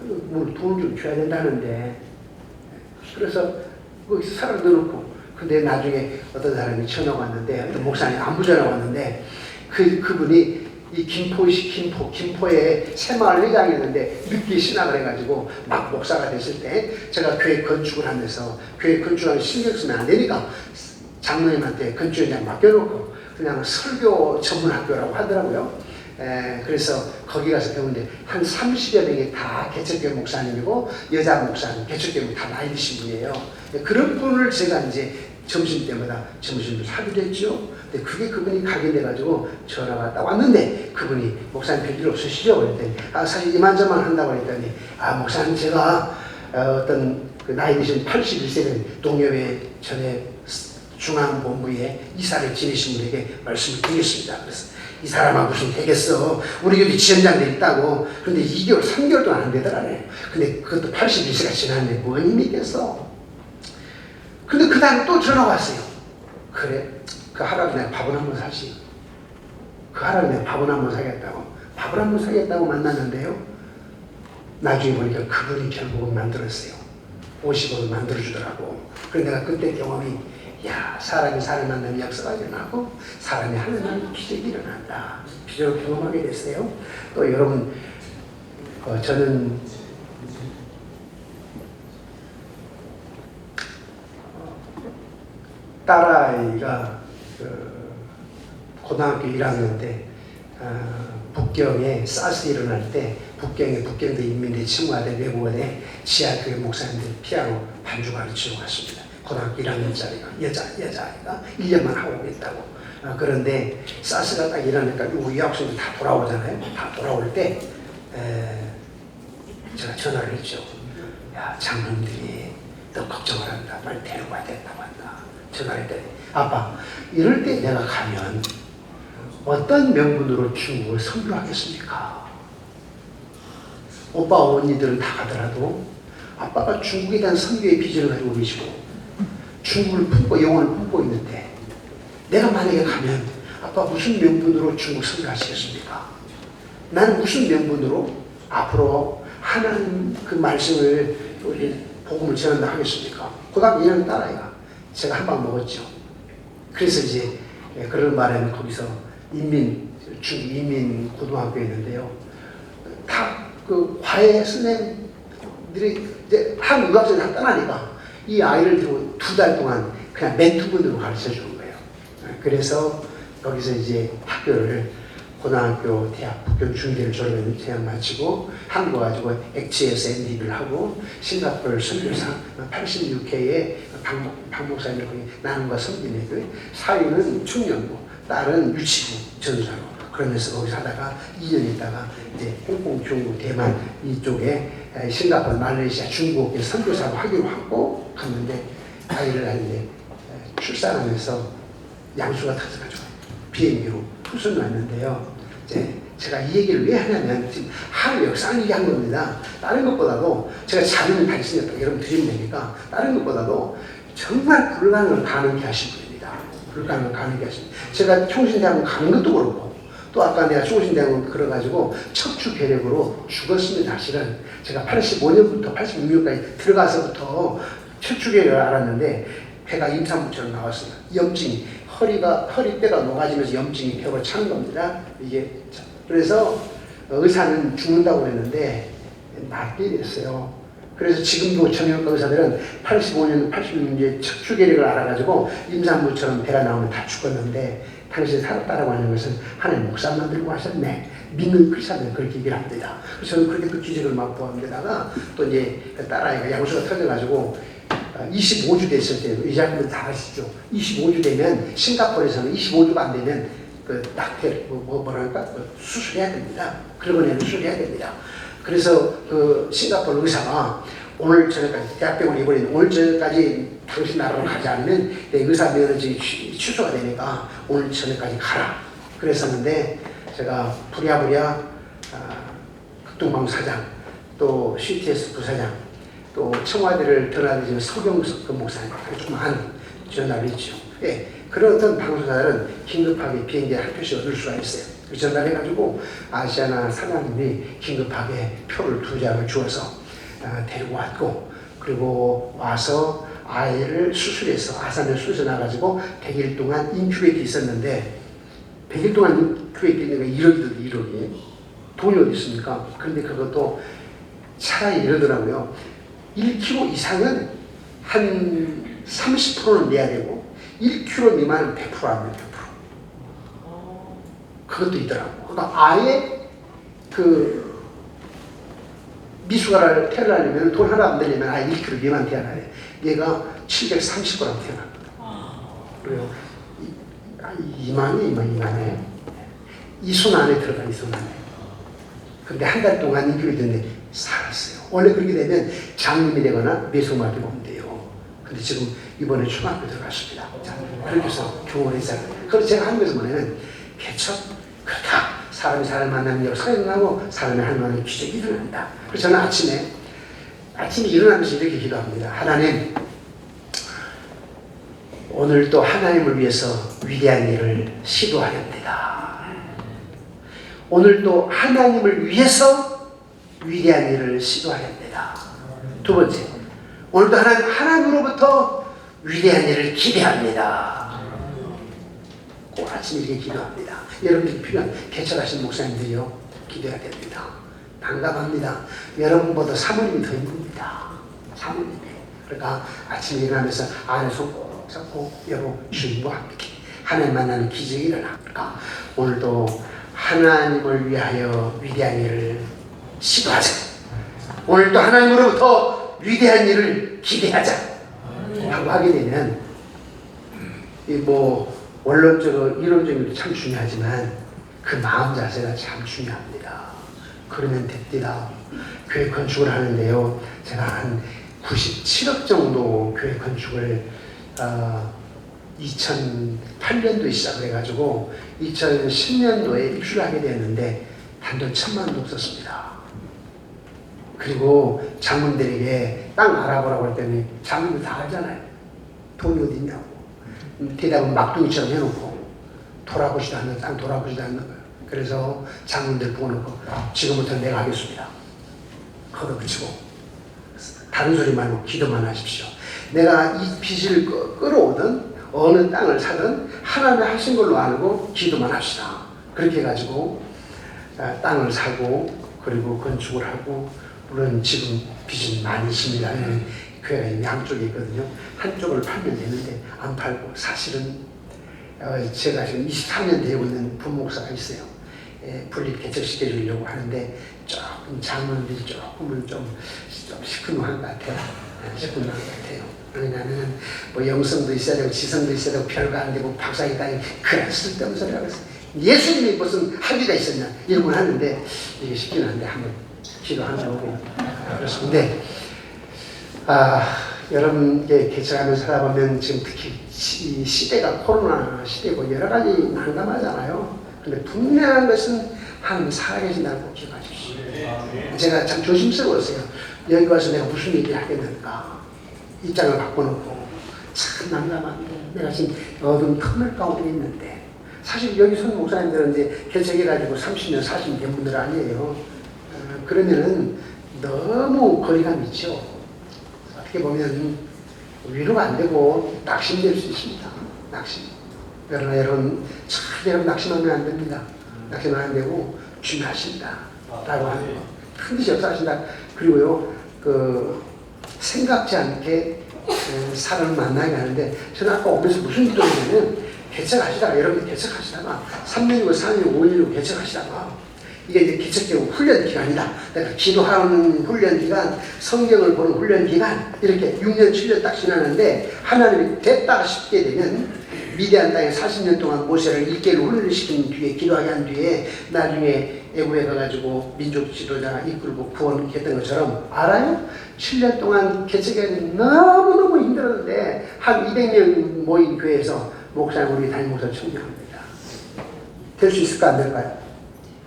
뭐 돈을 좀 줘야 된다는데, 그래서 거기서 사람 넣어놓고, 근데 나중에 어떤 사람이 전화가 왔는데, 어떤 목사님 안부 전화가 왔는데, 그분이 이 김포에 새마을 회장이었는데 늦게 신학을 해가지고 막 목사가 됐을 때 제가 교회 건축을 하면서 교회 건축하는 신경 쓰면 안 되니까 장로님한테 건축 현장 맡겨놓고 그냥 설교 전문 학교라고 하더라고요. 그래서 거기 가서 배우는데 한 30여 명이 다 개척교회 목사님이고 여자 목사님, 개척교회 다 나이 드신 분이에요. 그런 분을 제가 이제 점심 때마다 점심을 사기로 했죠. 근데 그게 그분이 각인돼가지고 전화가 딱 왔는데 그분이 목사님 별일 없으시죠? 그랬더니 사실 이만저만 한다고 했더니 목사님 제가 어떤 그 나이 드신 81세 된 동료회 전에 중앙본부에 이사를 지내신 분에게 말씀을 드리겠습니다. 그래서 이 사람아 무슨 되겠어. 우리 교회 지연장돼 있다고. 그런데 2개월, 3개월 동안 안 되더라고요. 근데 그것도 81세가 지났는데 뭔 힘이 있겠어. 근데 그 다음에 또 전화가 왔어요. 그래, 그 할아버지 내가 밥을 한번 사시. 그 할아버지 내가 밥을 한번 사겠다고. 밥을 한번 사겠다고 만났는데요. 나중에 보니까 그분이 결국은 만들었어요. 50억을 만들어주더라고. 그래서 내가 그때 경험이, 야, 사람이 사람 만나면 역사가 일어나고 사람이 하는 기적이 일어난다. 비전을 경험하게 됐어요. 또 여러분, 저는 딸아이가 고등학교 1학년 때 북경에 사스 일어날 때 북경도 인민대 친구한테 외국어대 지하교회 목사님들 피아노 반주 가르치러 갔습니다. 고등학교 1학년짜리가 여자아이가 1년만 하고 오겠다고. 그런데 사스가 딱 일어나니까 우리 유학생들 다 돌아오잖아요. 다 돌아올 때 제가 전화를 했죠. 야, 장로님들이 너 걱정을 한다. 빨리 데리고 와야 된다고 한다. 전화를 했더니 아빠, 이럴 때 내가 가면 어떤 명분으로 중국을 선교하겠습니까? 오빠 어머니들은 다 가더라도 아빠가 중국에 대한 선교의 비전을 가지고 계시고 중국을 품고 영혼을 품고 있는데 내가 만약에 가면 아빠 무슨 명분으로 중국 선교하시겠습니까? 나는 무슨 명분으로 앞으로 하나님 그 말씀을 복음을 전한다 하겠습니까? 고등학교 1학년 딸아이가 제가 한 방 먹었죠. 그래서 이제 그런 바람에 거기서 중국 인민 고등학교였는데요. 다 그 과외 선생님들이 이제 한 유학생이 다 떠나니까 이 아이를 들고 2달 동안 그냥 멘토분으로 가르쳐 주는 거예요. 그래서 거기서 이제 학교를 고등학교, 대학, 북경 중대를 졸업했는데 대학 마치고 한국 가지고 액치에서 MD를 하고 싱가포르 선교사 86회에 박 목사님을 거기 나눔과 섬기는 그 사위는 청년부, 딸은 유치부 전사로 그러면서 거기서 하다가 2년 있다가 이제 홍콩, 중국, 대만 이쪽에 싱가포르, 말레이시아, 중국 선교사로 하기로 하고 갔는데 아이를 하는데 출산하면서 양수가 터져가지고 비행기로 후순 왔는데요. 이제 제가 이 얘기를 왜 하냐면 지금 하루 역사를 얘기한 겁니다. 다른 것보다도 제가 자료를 다 있으니까 여러분 드리면 되니까 다른 것보다도 정말 불가능을 가능케 하신 분입니다. 불가능을 가능케 하신 분. 제가 총신대학원 가는 것도 그렇고 또 아까 내가 총신대학원 걸어가지고 척추 괴력으로 죽었습니다. 사실은 제가 85년부터 86년까지 들어가서부터 척추 괴력을 알았는데 배가 임산부처럼 나왔습니다. 염증이 허리뼈가 녹아지면서 염증이 벽을 차는 겁니다. 이게 그래서 의사는 죽는다고 했는데 낫게 됐어요. 그래서 지금도 정형외과 의사들은 85년, 86년에 척추 괴력을 알아가지고 임산부처럼 배가 나오면 다 죽었는데 당신이 살았다라고 하는 것은 하나님 목사 만들고 하셨네. 믿는 크리스찬들은 그렇게 얘기를 합니다. 그래서 저는 그렇게 또 기적을 맛보았는데다가 또 이제 딸아이가 양수가 터져가지고 25주 됐을 때 의사분들 다 아시죠? 25주 되면 싱가포르에서는 25주가 안 되면 그 낙태 뭐랄까 수술해야 됩니다. 그러고 내는 수술해야 됩니다. 그래서 그 싱가포르 의사가 오늘 저녁까지 대학병원 입원했는데 오늘 저녁까지 당신 나라로 가지 않으면 내 의사면허증이 취소가 되니까 오늘 저녁까지 가라 그랬었는데 제가 부랴부랴 극동방 사장 또 CTS 부사장 또 청와대를 드나드는 서경석 목사님 좀 많은 전화를 했죠. 예, 그런 어떤 방송사들은 긴급하게 비행기에 한 표씩 얻을 수가 있어요. 전달해가지고 아시아나 사장님이 긴급하게 표를 2장을 주어서 데리고 왔고 그리고 와서 아이를 수술해서 아산을 수술해 놔가지고 100일 동안 인큐베이트 있었는데 100일 동안 인큐베이트 있는 거 1억이더니 1억이 돈이 어디 있습니까? 그런데 그것도 차라리 이러더라고요. 1kg 이상은 한 30%는 내야 되고 1kg 미만은 100% 합니다. 100%. 그것도 있더라고. 그러니까 아예 그 미숙아를 태어나려면 돈 하나 안 되려면 아예 1kg 미만 태어나야 돼. 얘가 730g 태어났거든. 그래요. 2만에 이 손 안에 들어가 이 손 안에. 근데 한 달 동안 인큐베이트 됐는데 살았어요. 원래 그렇게 되면 장님이 되거나 매소마비 오면 돼요. 근데 지금 이번에 초등학교 들어갔습니다. 자, 그렇게 해서 교원했어요. 그래서 제가 하는 것은 뭐냐면 개척 그렇다. 사람이 사람을 만나면 여러 사람이 일어나고 사람이 하나님의 기적이 일어난다. 그래서 저는 아침에 일어나면서 이렇게 기도합니다. 하나님, 오늘 또 하나님을 위해서 위대한 일을 시도하렵니다. 오늘 또 하나님을 위해서 위대한 일을 시도하렵니다. 두 번째, 오늘도 하나님으로부터 위대한 일을 기대합니다. 꼭 아침에 이렇게 기도합니다. 여러분들이 필요한 개척하신 목사님들이요 기도해야 됩니다. 난감합니다. 여러분보다 사모님이 더 힘듭니다. 사모님이. 그러니까 아침에 일어나면서 안에 손 꼭 잡고 여보 주님과 함께 하나님 만나는 기적이 일어나. 그러니까 오늘도 하나님을 위하여 위대한 일을 시도하자. 오늘도 하나님으로부터 위대한 일을 기대하자 하고 하게 되면 뭐 원론적으로 이론적으로 참 중요하지만 그 마음 자세가 참 중요합니다. 그러면 됩니다. 교회 건축을 하는데요. 제가 한 97억 정도 교회 건축을 2008년도에 시작을 해가지고 2010년도에 입주를 하게 되었는데 단돈 1,000만 원도 없었습니다. 그리고 장문들에게 땅 알아보라고 했더니 장문들 다 알잖아요. 돈이 어디 있냐고. 대답은 막둥이처럼 해놓고 돌아보지도 않는 땅 돌아보지도 않는 거예요. 그래서 장문들 보놓고 지금부터 내가 하겠습니다. 걷어붙이고 다른 소리 말고 기도만 하십시오. 내가 이 빚을 끌어오든 어느 땅을 사든 하나님 하신 걸로 알고 기도만 합시다. 그렇게 해가지고 땅을 사고 그리고 건축을 하고 물론 지금 빚은 많이 있습니다. 교회가 양쪽에 있거든요. 한쪽을 팔면 되는데 안 팔고 사실은 제가 지금 23년 되고 있는 부목사가 있어요. 분립 개척시켜 주려고 하는데 조금 장로들이 조금은 좀 시큰둥한 것 같아요. 시큰둥한 것 같아요. 왜냐하면 뭐 영성도 있어야 되고 지성도 있어야 되고 별거 안 되고 박사기 따위 그런 쓸데없는 소리를 하고 있어요. 예수님이 무슨 학위가 있었냐 이런 걸 하는데 이게 쉽지는 않은데 한번 기도하는 거고 그렇습니다. 여러분 개척하면서 살아보면 지금 특히 이 시대가 코로나 시대고 여러 가지 난감하잖아요. 근데 분명한 것은 하나님 살아계신다는 꼭 기억하십시오. 제가 참 조심스러웠어요. 여기 와서 내가 무슨 얘기를 하겠는가. 입장을 바꿔놓고 참 난감한데 내가 지금 어두운 터널 가운데 있는데 사실 여기 선 목사님들은 이제 개척해가지고 30년 40년 된 분들 아니에요. 그러면은 너무 거리감이 있죠. 어떻게 보면 위로가 안 되고 낙심될 수 있습니다. 낙심. 그러나 여러분 여러분 낙심하면 안 됩니다. 낙심하면 안 되고 준비하신다 라고 하는 거. 반드시 역사하신다. 그리고요 생각지 않게 사람을 만나게 하는데 저는 아까 오면서 무슨 기도냐면 개척하시다가 여러분이 개척하시다가 3년이고 4년이고 5년이고 개척하시다가 이게 이제 개척적으로 훈련 기간이다. 그러니까 기도하는 훈련 기간, 성경을 보는 훈련 기간 이렇게 6년 7년 딱 지나는데 하나님이 됐다 싶게 되면 미디안 땅에 40년 동안 모세를 1개월 훈련을 시킨 뒤에 기도하게 한 뒤에 나중에 애국에 가가지고 민족 지도자 이끌고 구원했던 것처럼 알아요? 7년 동안 개척이 너무너무 힘들었는데 한 200명 모인 교회에서 목사님 우리 담임 목사 청명합니다. 될 수 있을까 안 될까요?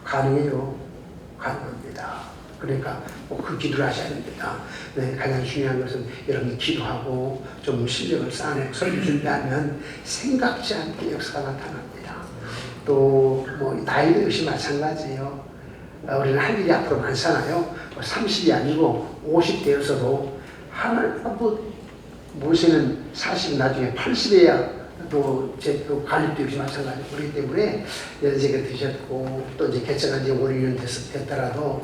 가능해요. 가능합니다. 그러니까 그 기도를 하셔야 됩니다. 네, 가장 중요한 것은 여러분이 기도하고 좀 실력을 쌓아내고 설교 준비하면 생각지 않게 역사가 나타납니다. 또 뭐 나이도 역시 마찬가지예요. 우리는 할 일이 앞으로 많잖아요. 30이 아니고 50대였어도 하나님 모세는 40 나중에 80에야 또 갈립도 역시 마찬가지고 그렇기 때문에 연세가 드셨고 또 이제 개척한 지 5, 6년 됐더라도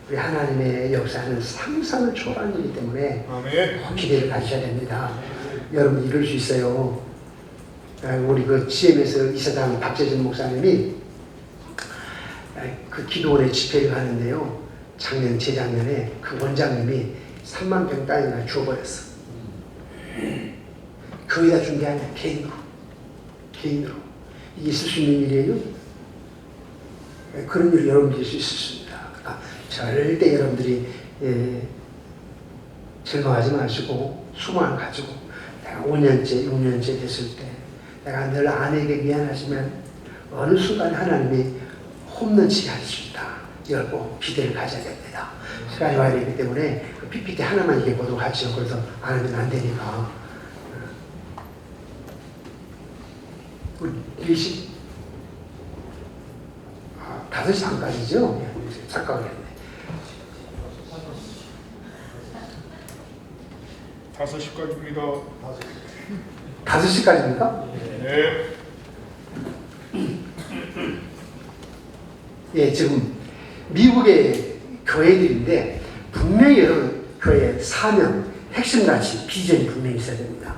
우리 하나님의 역사는 상상을 초월하는 일이기 때문에 기대를 가지셔야 됩니다. 여러분 이룰 수 있어요. 우리 그 GM에서 이사장 박재진 목사님이 그 기도원의 집회를 하는데요. 작년 재작년에 그 원장님이 3만 병 땅이나 주워버렸어. 거기다 준 게 아니라 개인으로 이게 있을 수 있는 일이에요? 그런 일을 여러분들이 있을 수 있습니다. 그러니까 절대 여러분들이 절망하지 마시고 소망을 가지고 내가 5년째 6년째 됐을 때 내가 늘 아내에게 미안하지만 어느 순간 하나님이 홈런치게 할 수 있다. 이걸 꼭 기대를 가져야 됩니다. 시간이 와야 되기 때문에 그 PPT 하나만 이게 보도록 하죠. 그래서 안 하면 안 되니까. 우리 1시 5시 반까지죠? 잠깐만 했네. 5시까지입니다. 5시까지입니까? 네. 예, 지금 미국의 교회들인데 분명히 여러분 교회의 사명, 핵심 가치, 비전이 분명히 있어야 됩니다.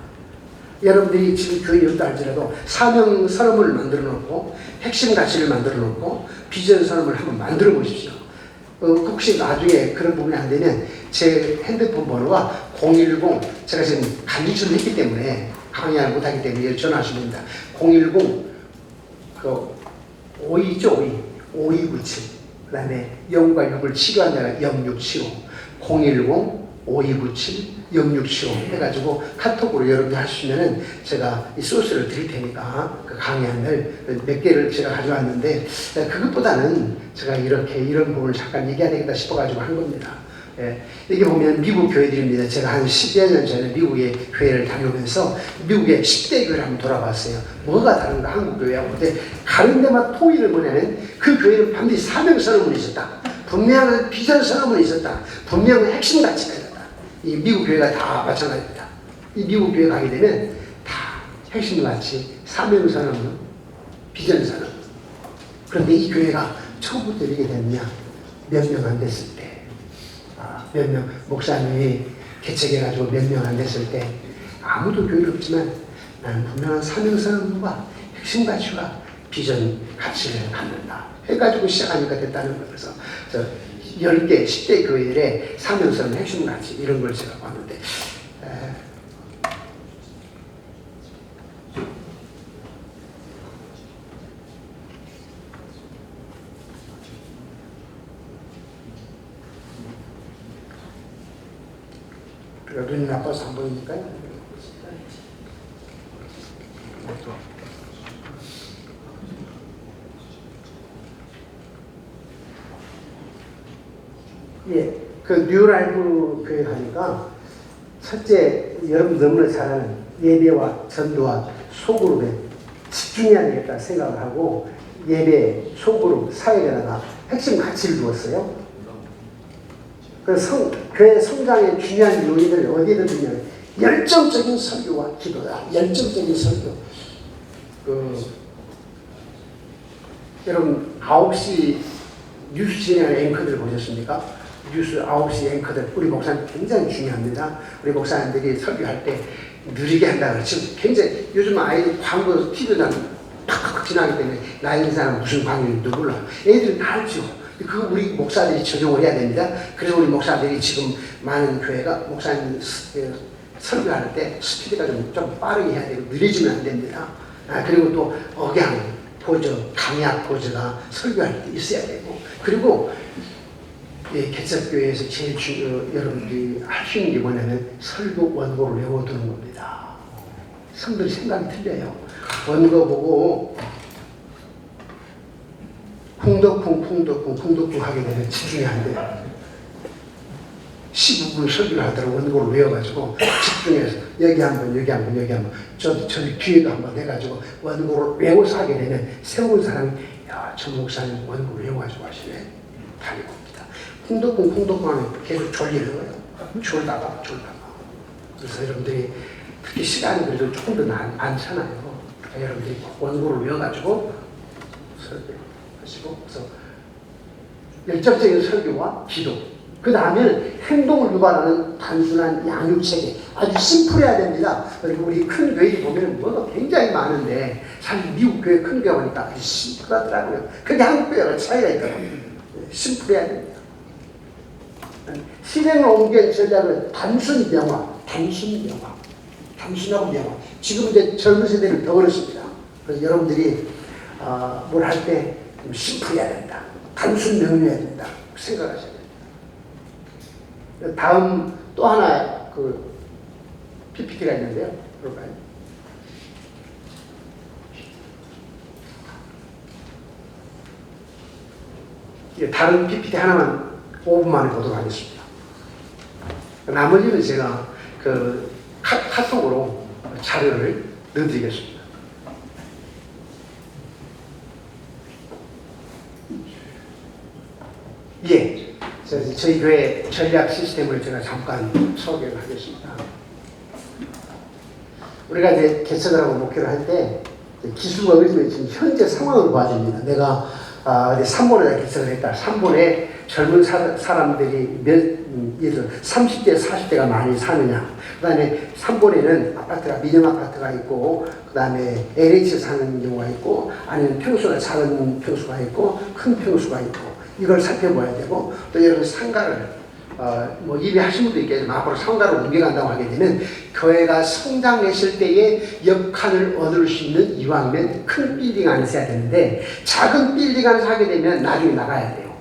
여러분들이 지금 교회 없다 할지라도 사명 선언을 만들어 놓고 핵심 가치를 만들어 놓고 비전 선언을 한번 만들어 보십시오. 혹시 나중에 그런 부분이 안 되면 제 핸드폰 번호가 010, 제가 지금 간주를 했기 때문에 강의를 못하기 때문에 전화하시면 됩니다. 010 52죠, 5297. 그 다음에 0과 6을 치료한 데가 0675, 010 5297 0675 해가지고 카톡으로 여러분들 하시면은 제가 이 소스를 드릴 테니까 그 강의안을 몇 개를 제가 가져왔는데 그것보다는 제가 이런 부분을 잠깐 얘기해야 되겠다 싶어가지고 한 겁니다. 예, 여기 보면 미국 교회들입니다. 제가 한 10여 년 전에 미국의 교회를 다녀오면서 미국의 10대 교회를 한번 돌아봤어요. 뭐가 다른가 한국 교회하고. 근데 가는 데마다 통일을 뭐냐면 그 교회는 반드시 사명 선언문이 있었다. 분명한 비전 선언문이 있었다. 분명한 핵심 가치가 있었다. 이 미국 교회가 다 마찬가지입니다. 이 미국 교회 가게 되면 다 핵심 가치, 사명 선언문, 비전 선언문. 그런데 이 교회가 처음부터 이렇게 됐냐? 몇 명 안 됐을 때. 몇 명, 목사님이 개척해가지고 몇 명 안 됐을 때 아무도 교회를 없지만 나는 분명한 사명선언과 핵심 가치와 비전 가치를 갖는다 해가지고 시작하니까 됐다는 거예요. 그래서 10개, 10대 교회들의 사명선언, 핵심 가치 이런 걸 제가 봤는데 눈이 나빠서 안 보이니까요. 예, 그 뉴라이프 교회 가니까 첫째 여러분 너무나 잘 아는 예배와 전도와 소그룹에 집중해야 되겠다 생각을 하고 예배, 소그룹, 사역에다가 핵심 가치를 두었어요. 교회 성장의 중요한 요인을 어디에다 두냐면 열정적인 설교와 기도다. 열정적인 설교. 여러분 9시 뉴스 진행하는 앵커들 보셨습니까? 뉴스 9시 앵커들 우리 목사님 굉장히 중요합니다. 우리 목사님들이 설교할 때 느리게 한다고 지금 굉장히 요즘 아이들 광고 TV도 팍팍 지나기 때문에 나이 있는 사람 무슨 광고인지도 몰라. 애들은 다 알죠. 그거 우리 목사들이 적용을 해야 됩니다. 그래서 우리 목사들이 지금 많은 교회가 목사님 설교할 때 스피드가 좀 빠르게 해야 되고 느려지면 안 됩니다. 그리고 또 억양, 보조, 강약 보조가 설교할 때 있어야 되고, 그리고 개척교회에서 제일 여러분들이 할 수 있는 게 뭐냐면 설교 원고를 외워두는 겁니다. 성들이 생각이 틀려요. 원고 보고 풍덕풍 하게 되면 집중이 안 돼요. 15분 설교를 하더라도 원고를 외워가지고 집중해서 여기 한번 저 뒤에도 한번 해가지고 원고를 외워서 하게 되면 세운 사람이 야, 저 목사님 원고를 외워가지고 하시네. 다니봅니다. 풍덕풍 하면 계속 졸리는 거예요. 졸다가. 그래서 여러분들이 특히 시간이 그래도 조금 더 많잖아요. 그러니까 여러분들이 원고를 외워가지고 설교하시고, 그래서 열정적인 설교와 기도, 그 다음에 행동을 유발하는 단순한 양육체계, 아주 심플해야 됩니다. 그리고 우리 큰 교회 보면 뭐가 굉장히 많은데 사실 미국 교회 큰 교회 보니까 아주 심플하더라고요. 그게 한국 교회랑 차이가 있거든요. 심플해야 됩니다. 실행을 옮긴 전략은 단순 명화. 단순하고 명화. 지금 이제 젊은 세대는 더 어렵습니다. 그래서 여러분들이 뭘 할 때 심플해야 된다. 단순 명료해야 된다. 생각하셔야 됩니다. 다음 또 하나 그 PPT가 있는데요. 볼까요? 다른 PPT 하나만 5분 만에 보도록 하겠습니다. 나머지는 제가 그 카톡으로 자료를 넣어드리겠습니다. 예, 저희 교회 전략 시스템을 제가 잠깐 소개를 하겠습니다. 우리가 이제 개척을 하고 목회를 할 때 기술과 지금 현재 상황을 봐줍니다. 내가 3본에 개척을 했다. 3본에 젊은 사람들이 예를 30대, 40대가 많이 사느냐. 그 다음에 3본에는 아파트가, 민영 아파트가 있고, 그 다음에 LH 사는 경우가 있고, 아니면 평수가 작은 평수가 있고, 큰 평수가 있고, 이걸 살펴봐야 되고, 또 여러분 상가를, 뭐 예배하신 분도 있겠지만 앞으로 상가로 옮겨간다고 하게 되면 교회가 성장했을 때의 역할을 얻을 수 있는 이왕이면 큰 빌딩 안에서 해야 되는데 작은 빌딩 안에서 하게 되면 나중에 나가야 돼요.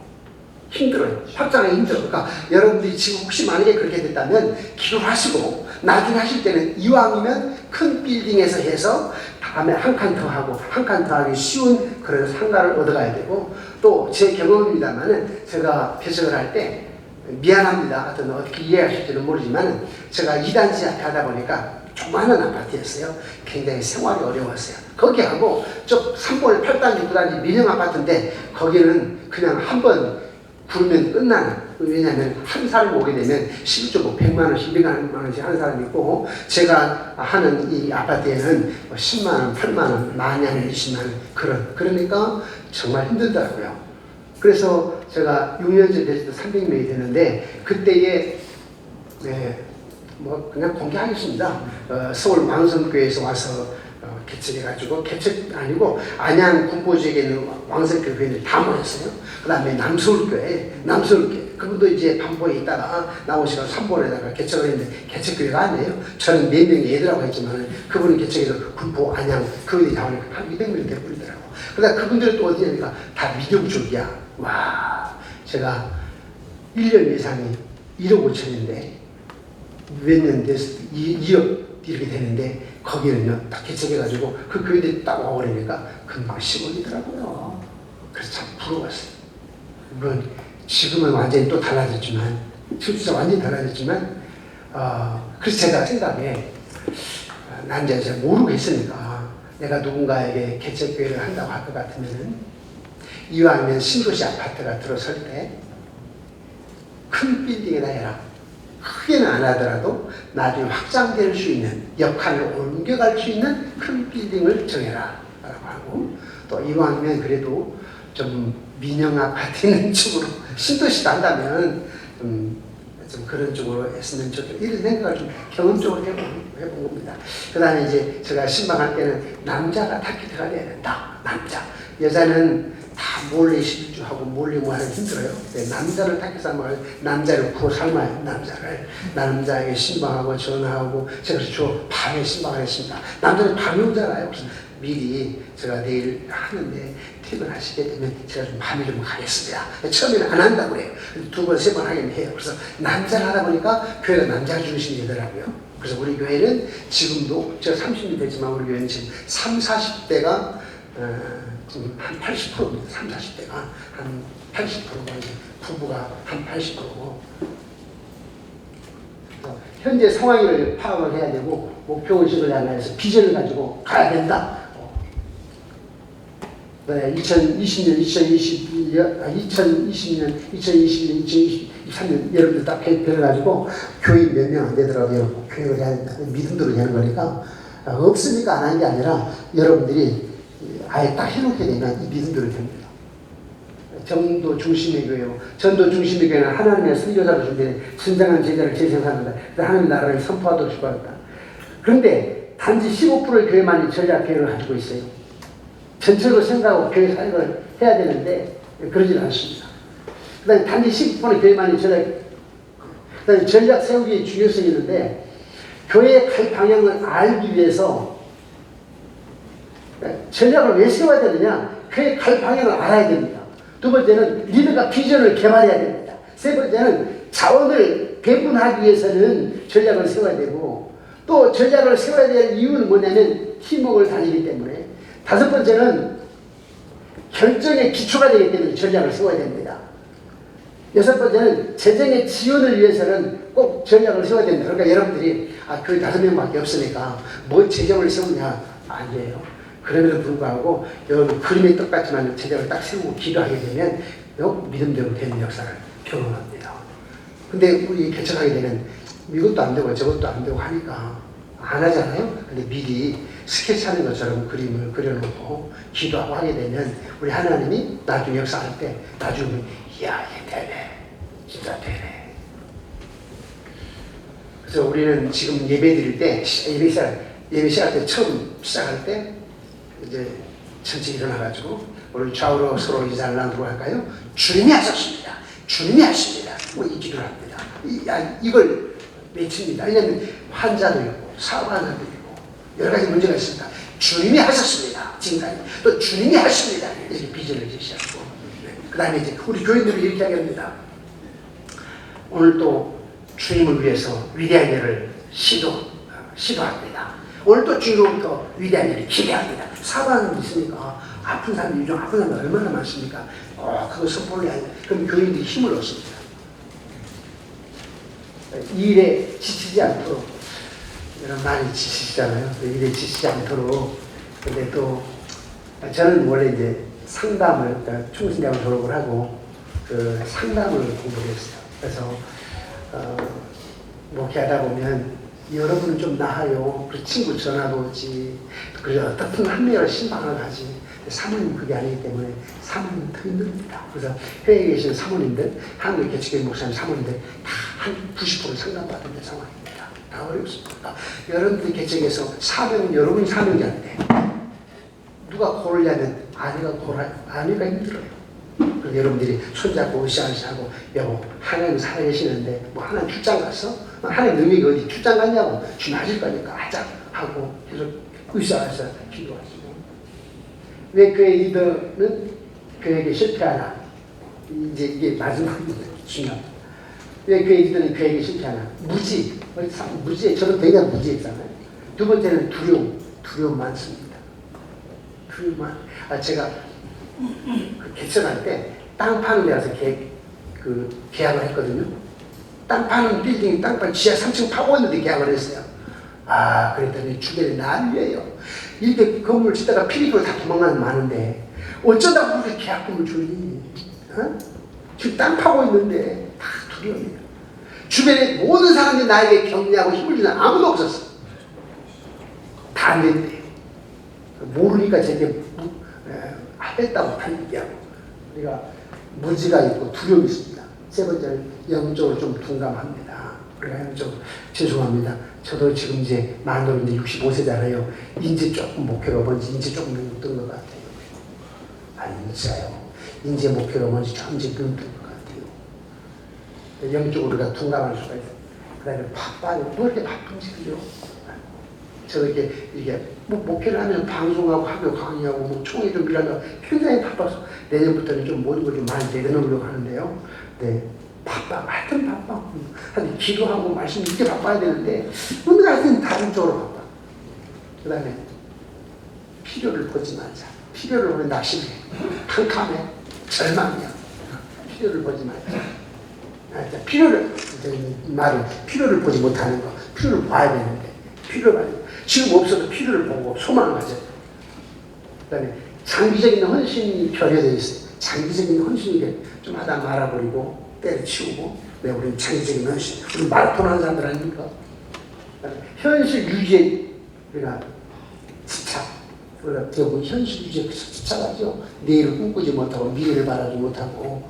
힘들어요. 확장하기 힘들어요. 그러니까 여러분들이 지금 혹시 만약에 그렇게 됐다면 기도를 하시고 나중에 하실 때는 이왕이면 큰 빌딩에서 해서 다음에 한 칸 더 하고 한 칸 더 하기 쉬운 그런 상가를 얻어가야 되고, 또 제 경험입니다만은 제가 개척을 할 때 미안합니다. 하여튼 어떻게 이해하실지는 모르지만 제가 2단지 앞에 하다 보니까 조그마한 아파트였어요. 굉장히 생활이 어려웠어요. 거기하고 저 3번 8단지 9단지 민영 아파트인데 거기는 그냥 한번 부르면 끝나는, 왜냐하면 한 사람이 오게 되면 11조 100만 원씩 200만 원씩 하는 사람이 있고, 제가 하는 이 아파트에는 10만 원, 8만 원, 많이 하면 20만 원 그러니까 정말 힘들더라고요. 그래서 제가 6년째 됐을 때 300명이 되는데 그때에 뭐 그냥 공개하겠습니다. 서울 왕성교회에서 와서 개척해가지고, 개척 아니고 안양 군포 지역에 있는 왕성교회 교회를 다 모였어요. 그 다음에 남서울교회 그분도 이제 반포에 있다가 나오시고 3번에다가 개척을 했는데 개척교회가 아니에요. 저는 4명의 애들하고 했지만 그분은 개척해서 군포, 안양 그분이 다 오니까 한 200명이 돼버리더라고. 그러다 그분들은 또 어디냐니까 다 미국 쪽이야. 와, 제가 1년 예산이 1억 5천인데 몇 년 됐을 때 2억 이렇게 되는데 거기는요 딱 개척해가지고 그 교회들이 딱 와버리니까 금방 10억이더라고요. 그래서 참 부러웠어요. 물론 지금은 완전히 또 달라졌지만, 실제로 완전히 달라졌지만, 그래서 제가 생각에 난 이제 모르고 있으니까 내가 누군가에게 개척교회를 한다고 할 것 같으면은 이왕이면 신도시 아파트가 들어설 때 큰 빌딩에다 해라. 크게는 안 하더라도 나중에 확장될 수 있는, 역할을 옮겨갈 수 있는 큰 빌딩을 정해라 라고 하고, 또 이왕이면 그래도 좀 민영 아파트 있는 쪽으로 신도시도 한다면 좀 그런 쪽으로 했으면 좋겠다, 이런 생각을 좀 경험적으로 해본 겁니다. 그 다음에 이제 제가 신방할 때는 남자가 타깃가 돼야 된다. 남자. 여자는 다 몰래 11주하고 몰래 뭐 하기 힘들어요. 남자를 타깃 삼아서 남자를 구워 삶아요. 남자에게 신방하고 전화하고, 제가 그래서 밤에 신방을 했습니다. 남자는 밤에 오잖아요. 그래서 미리 제가 내일 하는데 퇴근하시게 되면 제가 좀 밤에 좀 가겠습니다. 처음에는 안 한다고 그래요. 두 번, 세 번 하긴 해요. 그래서 남자를 하다 보니까 교회가 남자 중심이더라고요. 그래서 우리 교회는 지금도 제가 30년 됐지만 우리 교회는 지금 3, 40대가 한 80%입니다. 3, 40대가 한 80%가 부부가 한 80%고 현재 상황을 파악을 해야 되고 목표의식을 향해서 비전을 가지고 가야 된다. 네, 2020년, 2023년 여러분들 딱 배워가지고 교인 몇 명 안 되더라고요. 교육을 해야 된다. 믿음대로 되는 거니까 없으니까 안 한 게 아니라 여러분들이 아예 딱 해놓게 되면 이 믿음대로 됩니다. 전도 중심의 교회요. 전도 중심의 교회는 하나님의 선교사를 준비해 진정한 제자를 재생산한다. 하나님의 나라를 선포하도록 싶어한다. 그런데 단지 15%의 교회만이 전략교회를 가지고 있어요. 전체로 생각하고 교회 사역을 해야 되는데 그러질 않습니다. 그 다음에 단지 10%의 교회만이 그다음에 전략 세우기의 중요성이 있는데 교회의 갈 방향을 알기 위해서 전략을 왜 세워야 되느냐? 교회의 갈 방향을 알아야 됩니다. 두 번째는 리더가 비전을 개발해야 됩니다. 세 번째는 자원을 배분하기 위해서는 전략을 세워야 되고 또 전략을 세워야 될 이유는 뭐냐면 팀워크를 다니기 때문에 다섯 번째는 결정의 기초가 되기 때문에 전략을 세워야 됩니다. 여섯 번째는 재정의 지원을 위해서는 꼭 전략을 세워야 됩니다. 그러니까 여러분들이 교회 5명밖에 없으니까 뭐 재정을 세우냐 아니에요. 그럼에도 불구하고 여러분 그림이 똑같지만 제자를 딱 세우고 기도하게 되면 믿음대로 되는 역사를 경험합니다. 근데 우리 개척하게 되면 이것도 안 되고 저것도 안 되고 하니까 안 하잖아요. 근데 미리 스케치하는 것처럼 그림을 그려놓고 기도하고 하게 되면 우리 하나님이 나중에 역사할 때 나중에 이야 이게 되네. 진짜 되네. 그래서 우리는 지금 예배 드릴 때 예배 시작할 때 처음 시작할 때 이제 전체 일어나가지고 우리 좌우로 서로 인사를 나누고 할까요? 주님이 하셨습니다. 주님이 하십니다. 뭐 이 기도를 합니다. 이걸 외칩니다. 왜냐하면 환자도 있고 사관자도 있고 여러 가지 문제가 있습니다. 주님이 하셨습니다. 지금까지 또 주님이 하십니다. 이렇게 비전을 제시하고 그 다음에 이제 우리 교인들을 이렇게 하게 합니다. 오늘 또 주님을 위해서 위대한 일을 시도합니다. 오늘 또 주님으로부터 위대한 일을 기대합니다. 사관은 있으니까 아픈 사람이 요즘 아픈 사람이 얼마나 많습니까? 그거 선포를 해야 돼. 그럼 교인들이 힘을 얻습니다. 이 일에 지치지 않도록 여러분 많이 지치시잖아요. 일에 지치지 않도록. 근데 또 저는 원래 이제 상담을 충신대학을 졸업을 하고 그 상담을 공부를 했어요. 그래서 목회하다 보면 여러분은 좀 나아요. 그 친구 전화도 오지. 그래서 어떻든 한 명을 신방을 하지. 사모님 그게 아니기 때문에 사모님 더 힘듭니다. 그래서 해외에 계신 사모님들, 한국 개척교회 목사님 사모님들 다 한 90% 상담받는 상황입니다. 다 어렵습니다. 여러분들 개척에서 사명은 여러분이 사명이 안 돼. 누가 고르려면 아내가 힘들어요. 그래서 여러분들이 손잡고 으쌰으쌰하고 여보 하나님 살아계시는데 뭐 하나님 출장 갔어? 하나님 능력이 어디 출장 갔냐고 주님 하실 거니까 하자 하고 계속 으쌰으쌰 기도하시고 왜 그의 리더는 그에게 실패하나? 이제 이게 마지막입니다. 중요합니다. 왜 그의 리더는 그에게 실패하나? 무지. 저도 굉장히 무지했잖아요. 두 번째는 두려움 많습니다. 두려움만. 제가 그 개척할 때 땅 파는 데 가서 계약을 했거든요. 땅 파는 빌딩, 지하 3층 파고 있는데 계약을 했어요. 그랬더니 주변에 난리예요. 이렇게 건물 짓다가 피리고 다 도망가는 많은데 어쩌다 우리가 계약금을 주니? 지금 땅 파고 있는데 다 두려워요. 주변에 모든 사람들이 나에게 격려하고 힘을 주는 아무도 없었어. 다 안 된대요. 모르니까 제게 하겠다고 얘기하고 우리가 무지가 있고 두려움이 있습니다. 세 번째는 영적으로 좀 둔감합니다. 우리가 영적으로 죄송합니다. 저도 지금 이제 만으로 이제 65세잖아요. 인지 조금 목표가 뭔지 인지 조금 눈뜬 것 같아요. 아니요. 인지 목표가 뭔지 조금 눈뜬 것 같아요. 영적으로 우리가 둔감할 수가 있어요. 그 다음에 바빠요. 뭐 이렇게 바쁜지 그죠? 저도 이렇게 목회를 하면서 방송하고 하고 강의하고 뭐 총회 좀 일하다가 굉장히 바빠서 내년부터는 좀 모든 걸 좀 많이 내려놓으려고 하는데요. 네. 하여튼 바빠. 하여튼 기도하고 말씀 이렇게 바빠야 되는데 오늘 하여튼 다른 쪽으로 바빠. 그 다음에 필요를 보지 말자. 필요를 보면 낙심해. 캄캄해. 절망이야. 필요를 보지 말자. 필요를, 말은 필요를 보지 못하는 거. 필요를 봐야 되는데. 필요를 봐야 돼. 지금 없어도 필요를 보고 소망을 가져. 그 다음에 장기적인 헌신이 결여되어 있어요. 장기적인 헌신이 좀 하다 말아버리고 때려치우고, 네, 우리는 장기적인 헌신. 우리 마라톤 하는 사람들 아닙니까? 현실 유지에 우리가 집착. 우리가 결국 현실 유지에 집착하죠. 내일을 꿈꾸지 못하고 미래를 바라지 못하고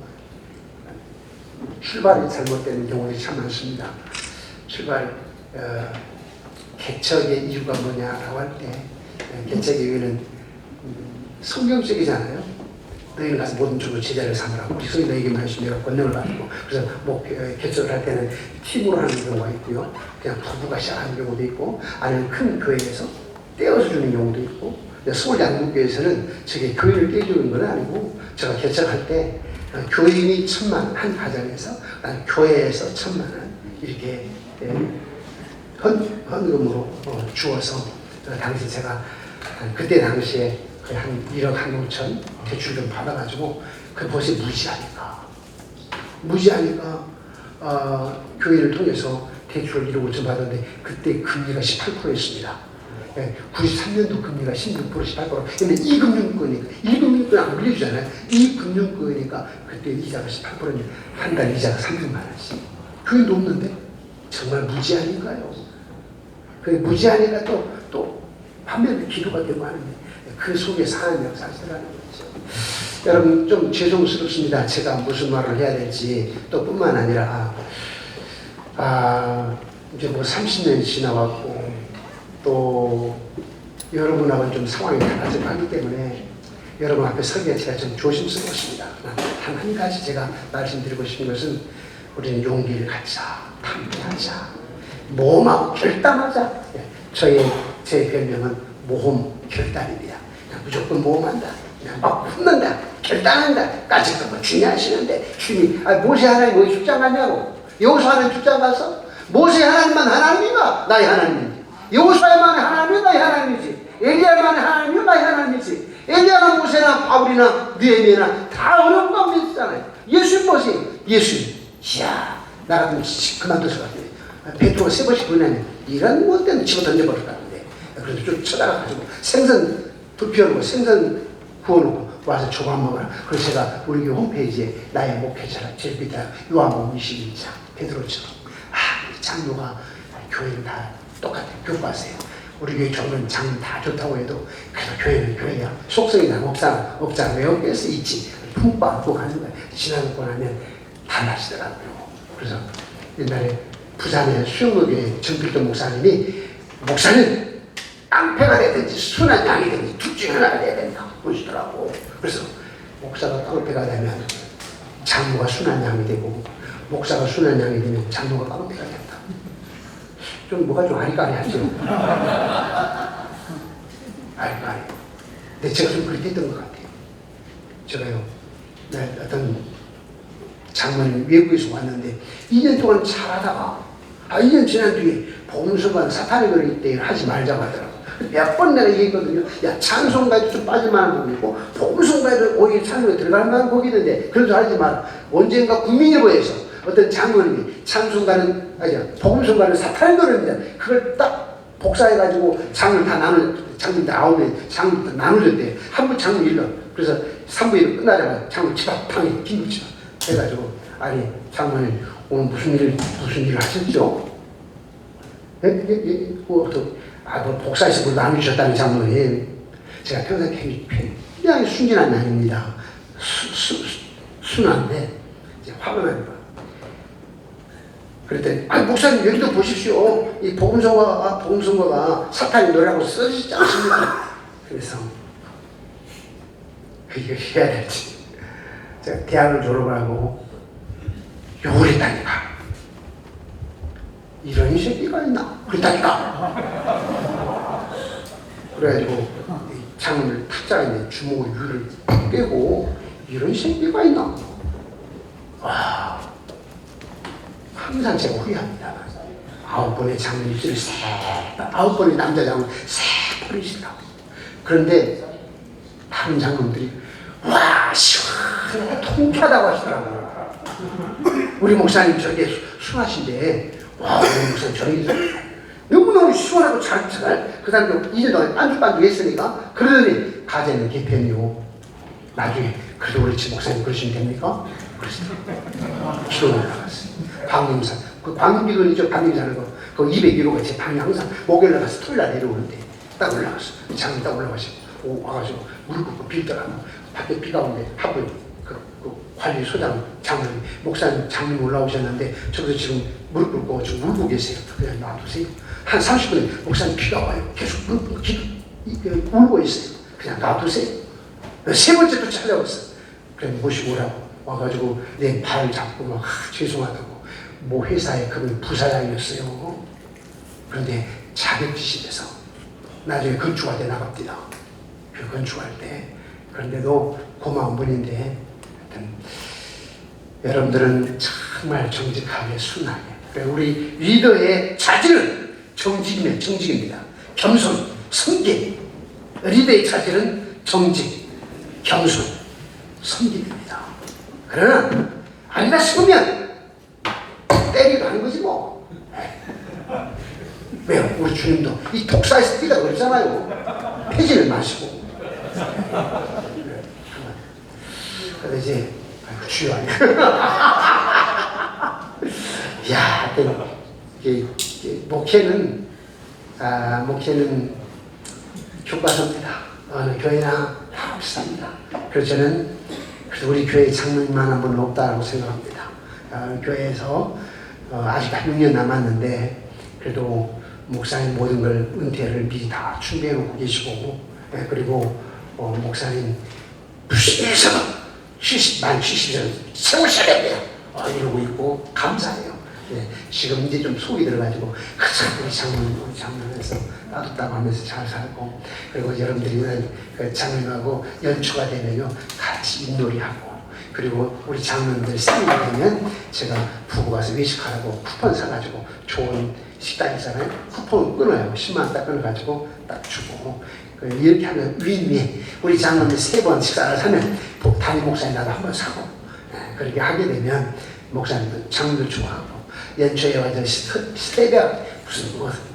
출발이 잘못되는 경우들이 참 많습니다. 개척의 이유가 뭐냐라고 할 때 개척의 이유는 성경적이잖아요. 너희는 가서 모든 종을 제자를 삼으라고 우리 성이 너희에게 말씀 내가 권능을 받고 그래서 개척을 할 때는 팀으로 하는 경우가 있고요. 그냥 부부가 시작하는 경우도 있고 아니면 큰 교회에서 떼어서 주는 경우도 있고 서울 양국교회에서는 저게 교회를 떼주는 건 아니고 제가 개척할 때 교인이 1,000만 한 가정에서 교회에서 1,000만 원 이렇게 헌금으로 주어서 당시 제가 그때 당시에 거의 한 1억 한 5천 대출 좀 받아가지고 그것이 무지하니까 교회를 통해서 대출을 1억 5천 받았는데 그때 금리가 18%였습니다. 93년도 금리가 16% 18%. 근데 이금융권이니까 1금융권 안 빌려주잖아요. 이금융권이니까 그때 이자가 18%면 한 달 이자가 300만 원씩. 교회도 없는데 정말 무지하니까요. 그 무지하니까 또 반면에 기도가 되고 하는데 그 속에서 하나님 역사를 하는 거죠. 여러분 좀 죄송스럽습니다. 제가 무슨 말을 해야 될지 또 뿐만 아니라 이제 뭐 30년 지나왔고 또 여러분하고는 좀 상황이 달라지고 하기 때문에 여러분 앞에 서기가 제가 좀 조심스러웠습니다. 한 가지 제가 말씀드리고 싶은 것은 우리는 용기를 갖자, 탐구하자, 모험하고 결단하자. 제 별명은 모험 결단입니다. 그냥 무조건 모험한다. 그냥 막 붙는다. 결단한다. 까짓 거 중요하시는데 주님이 모세 하나님 왜 출장 갔냐고. 여호수아 하나님 출장 가서 모세 하나님만 하나님이가 나의 하나님이지. 여호수아만 하나님이 나의 하나님이지. 엘리야만 하나님이 나의 하나님이지. 엘리야나 모세나 바울이나 느헤미야나 다 어려운 거 믿잖아요. 예수님 보세요. 예수님. 이야 나 같으면 그만둬서 갔는데 베드로가 3번씩 보내면 이런 것 때문에 집어 던져버릴 것 같은데 그래서 쭉 쳐다가가지고 생선 불피워놓고 생선 구워놓고 와서 조각 한 먹어라. 그래서 제가 우리 교회 홈페이지에 나의 목회자라 제일 밑에 요한복음 21장 베드로처럼 이 장로가 교회는 다 똑같아요. 교과서예요. 우리 교회 정은 장 다 좋다고 해도 그래도 교회는 교회야. 속성이나 업장 외국에서 있지. 품고 안고 가는 거야. 지나고 나면 달라지더라고요. 그래서 옛날에 부산의 수영로교회 정필동 목사님 깡패가 되든지 순한 양이 되든지 둘 중에 하나가 돼야 된다 그러시더라고. 그래서 목사가 깡패가 되면 장로가 순한 양이 되고 목사가 순한 양이 되면 장로가 깡패가 된다. 좀 뭐가 좀 아리까리하죠. 아리까리. 근데 제가 좀 그렇게 했던 것 같아요. 제가요 어떤 장모님 외국에서 왔는데 2년 동안 잘하다가 2년 지난 뒤에 복음서관 사탄의 거리 때 하지 말자고 하더라고. 몇 번 내가 얘기했거든요. 야 찬송가에도 좀 빠질만한 곡이고 복음서관에도 오히려 찬송에 들어갈 만한 곡이 있는데 그래도 하지 마라. 언젠가 국민일보에서 어떤 장모님이 찬송가는 복음서관은 사탄의 거리입니다. 그걸 딱 복사해가지고 장을 다 장면 나오면 장을 다 나눠줬대요. 한 부 장면 일러. 그래서 3부 1부 끝나자마자 장을 치밥탕에 김치밥 해가지고 아니 장모님 오늘 무슨 일을 하셨죠? 뭐 복사해서 뭐 나누셨다는 장모님. 제가 평생 굉장히 순진한 양입니다. 순한데 이제 화가 나는 거야. 그랬더니 목사님 여기도 보십시오. 이 복음성가가 사탄이 노래하고 써지지 않습니다. 그래서 이게 해야 될지 제가 대학을 졸업을 하고 욕을 했다니까. 이런 새끼가 있나? 그랬다니까. 그래가지고 장을 탁자에 주먹으로 위를 빼고 이런 생기가 있나? 와, 항상 제가 후회합니다. 9번의 장을 입술을 싹, 9번의 남자 장을 싹 버리신다고. 그런데 다른 장로들이 와, 시원하고 통쾌하다고 하시더라고요. 우리 목사님 저렇게 순하신데, 와, 우리 목사님 저렇게 너무너무 시원하고 잘, 그 사람도 2년 동안 빤죽빤죽 했으니까, 그러더니 가재는 개편이요. 나중에, 그래도 우리 집 목사님 그러시면 됩니까? 그러시더라고요. 기도 올라갔어요. 광림산. 그 광림기도니죠, 광림산은 거. 그 201호가 제 방에 항상 목요일날 가서 토요일날 내려오는데, 딱 올라갔어. 장이 딱 올라가시고, 와가지고, 무릎 꿇고 빌더라고. 밖에 비가 오는데, 하부 그 관리소장 장로님, 목사님 장님 올라오셨는데, 저기서 지금 무릎 꿇고 지금 울고 계세요. 그냥 놔두세요. 한 30분에 목사님 비가 와요. 계속 무릎 꿇고 울고 있어요. 그냥 놔두세요. 세 번째 또 찾아왔어요. 그래 모시고 오라고 와가지고 내 발을 잡고 막 죄송하다고. 뭐 회사에 그분 부사장이었어요. 그런데 자격지심에서 나중에 건축할 때 나갑니다. 그 건축할 때. 그런데도 고마운 분인데 하여튼 여러분들은 정말 정직하게 순하게. 우리 리더의 자질은 정직이면 정직입니다. 겸손, 성계. 리더의 자질은 정직, 겸손, 성계입니다. 그러나 아니다 싶으면 때리고 하는 거지 뭐. 왜요? 우리 주님도 이 독사에서 뛰다 그러잖아요. 패지를 마시고. 근데 이제 아이고 주여 야, 목회는 교과서입니다. 어느 교회나 다 비슷합니다. 그래서 저는 우리 교회 장로님만 한 분은 없다라고 생각합니다. 교회에서 아직 한 6년 남았는데 그래도 목사님 모든 걸 은퇴를 미리 다 준비해 놓고 계시고, 그리고 목사님 무시해서 70년 세우셔야 돼요. 이러고 있고 감사해요. 지금 이제 좀 속이 들어가지고 우리 장로님에서 놔뒀다고 하면서 잘 살고, 그리고 여러분들이 장로님하고 연초가 되면요 같이 윷놀이하고, 그리고 우리 장로님들 생일이 되면 제가 부부 가서 외식하라고 쿠폰 사가지고, 좋은 식당 있잖아요. 쿠폰 끊어요. 10만 원 딱 끊어가지고 딱 주고, 이렇게 하면 윈윈. 우리 장로님 3번 식사를 사면 담임 목사님 나도 한번 사고, 그렇게 하게 되면 목사님들 장로들 좋아하고, 연초에 완전 새벽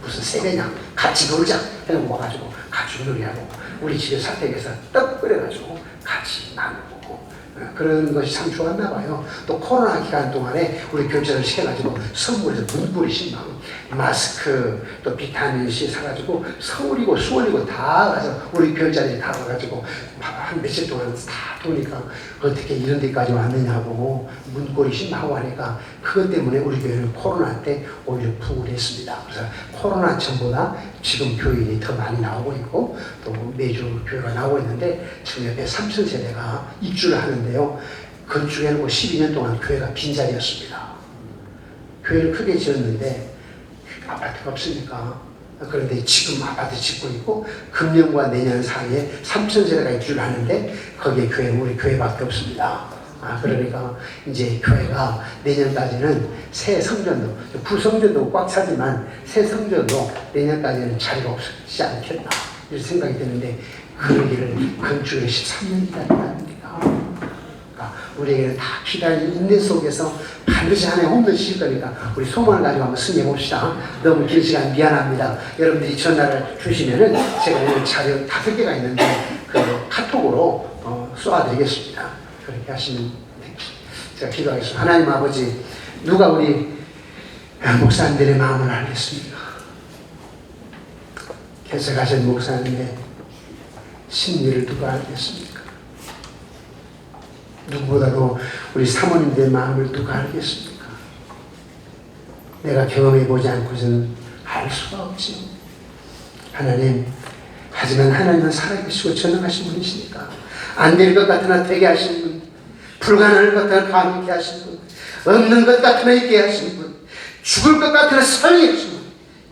무슨 새벽냐 같이 놀자 해놓고 와가지고 같이 놀이하고, 우리 집에 사택에서 떡 끓여가지고 같이 나누고, 그런 것이 참 좋았나 봐요. 또 코로나 기간 동안에 우리 교체를 시켜가지고 선물에서 문구리 신방, 마스크, 또 비타민C 사가지고 서울이고 수원이고 다 가서 우리 교회자들이 다 와가지고 한 며칠 동안 다 도니까 어떻게 이런 데까지 왔느냐고 문고리 신방하고 하니까, 그것 때문에 우리 교회는 코로나 때 오히려 부흥을 했습니다. 그래서 코로나 전보다 지금 교인이 더 많이 나오고 있고, 또 매주 교회가 나오고 있는데, 지금 옆에 3,000세대가 입주를 하는데요. 건축해놓고 12년 동안 교회가 빈자리였습니다. 교회를 크게 지었는데 아파트가 없으니까. 그런데 지금 아파트 짓고 있고, 금년과 내년 사이에 3,000세대가 입주를 하는데 거기에 교회는 우리 교회밖에 없습니다. 그러니까 이제 교회가 내년까지는 새 성전도, 구성전도 꽉 차지만 새 성전도 내년까지는 자리가 없지 않겠나 이런 생각이 드는데, 그러기를 건축을 13년이 기다린답니다. 그러니까 우리에게는 다 기다리는 인내 속에서 반드시 하나의 홈런 칠 거니까 우리 소망을 가지고 한번 승리해 봅시다. 너무 긴 시간 미안합니다. 여러분들이 전화를 주시면은 제가 오늘 자료 5개가 있는데 그 카톡으로 쏘아드리겠습니다. 그렇게 하시면 제가 기도하겠습니다. 하나님 아버지, 누가 우리 목사님들의 마음을 알겠습니까? 개척하신 목사님의 심리를 누가 알겠습니까? 누구보다도 우리 사모님들의 마음을 누가 알겠습니까? 내가 경험해보지 않고서는 알 수가 없지요. 하나님, 하지만 하나님은 살아계시고 전능하신 분이시니까 안 될 것 같으나 되게 하시는 분, 불가능할 것 같으나 가능하게 하시는 분, 없는 것 같으나 있게 하시는 분, 죽을 것 같으나 살게 하시는 분,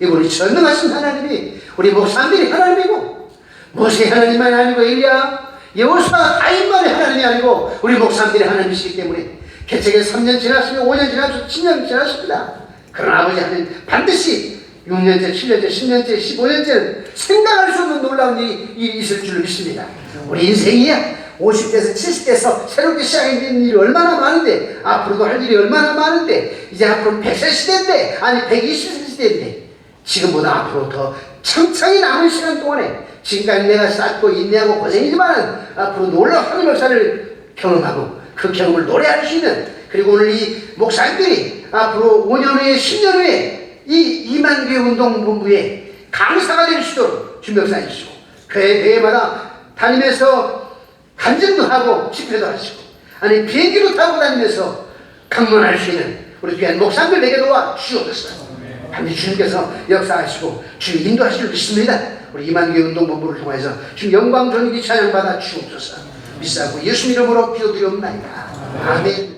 이분이 전능하신 하나님이 우리 목사님들이 하나님이고, 모세 하나님만이 아니고 엘리야, 여호수아 다윗만이 하나님이 아니고 우리 목사님들이 하나님이시기 때문에 개척에 3년 지났으면 5년 지났으면 10년 지났습니다. 그러나 아버지 하나님 반드시 6년째, 7년째, 10년째, 15년째는 생각할 수 없는 놀라운 일이 있을 줄 믿습니다. 우리 인생이야 50대에서 70대에서 새롭게 시작된 일이 얼마나 많은데, 앞으로도 할 일이 얼마나 많은데, 이제 앞으로 100세 시대인데, 아니 120세 시대인데, 지금보다 앞으로 더 창창히 남은 시간 동안에 지금까지 내가 쌓고 인내하고 고생이지만 앞으로 놀라운 하나님의 역사를 경험하고 그 경험을 노래할 수 있는, 그리고 오늘 이 목사님들이 앞으로 5년 후에 10년 후에 이 이만교회 운동본부의 강사가 될 수 있도록 준비역사해 주시고, 교회 대회마다 다니면서 간증도 하고 집회도 하시고, 아니 비행기도 타고 다니면서 강론할 수 있는 우리 귀한 목사님들 내게 도와 주옵소서. 반드시 주님께서 역사하시고 주님 인도하실 줄 믿습니다. 우리 이만교회 운동본부를 통해서 주님 영광 존귀 찬양받아 주옵소서. 믿사고 예수 이름으로 기도드리옵나이다. 아멘.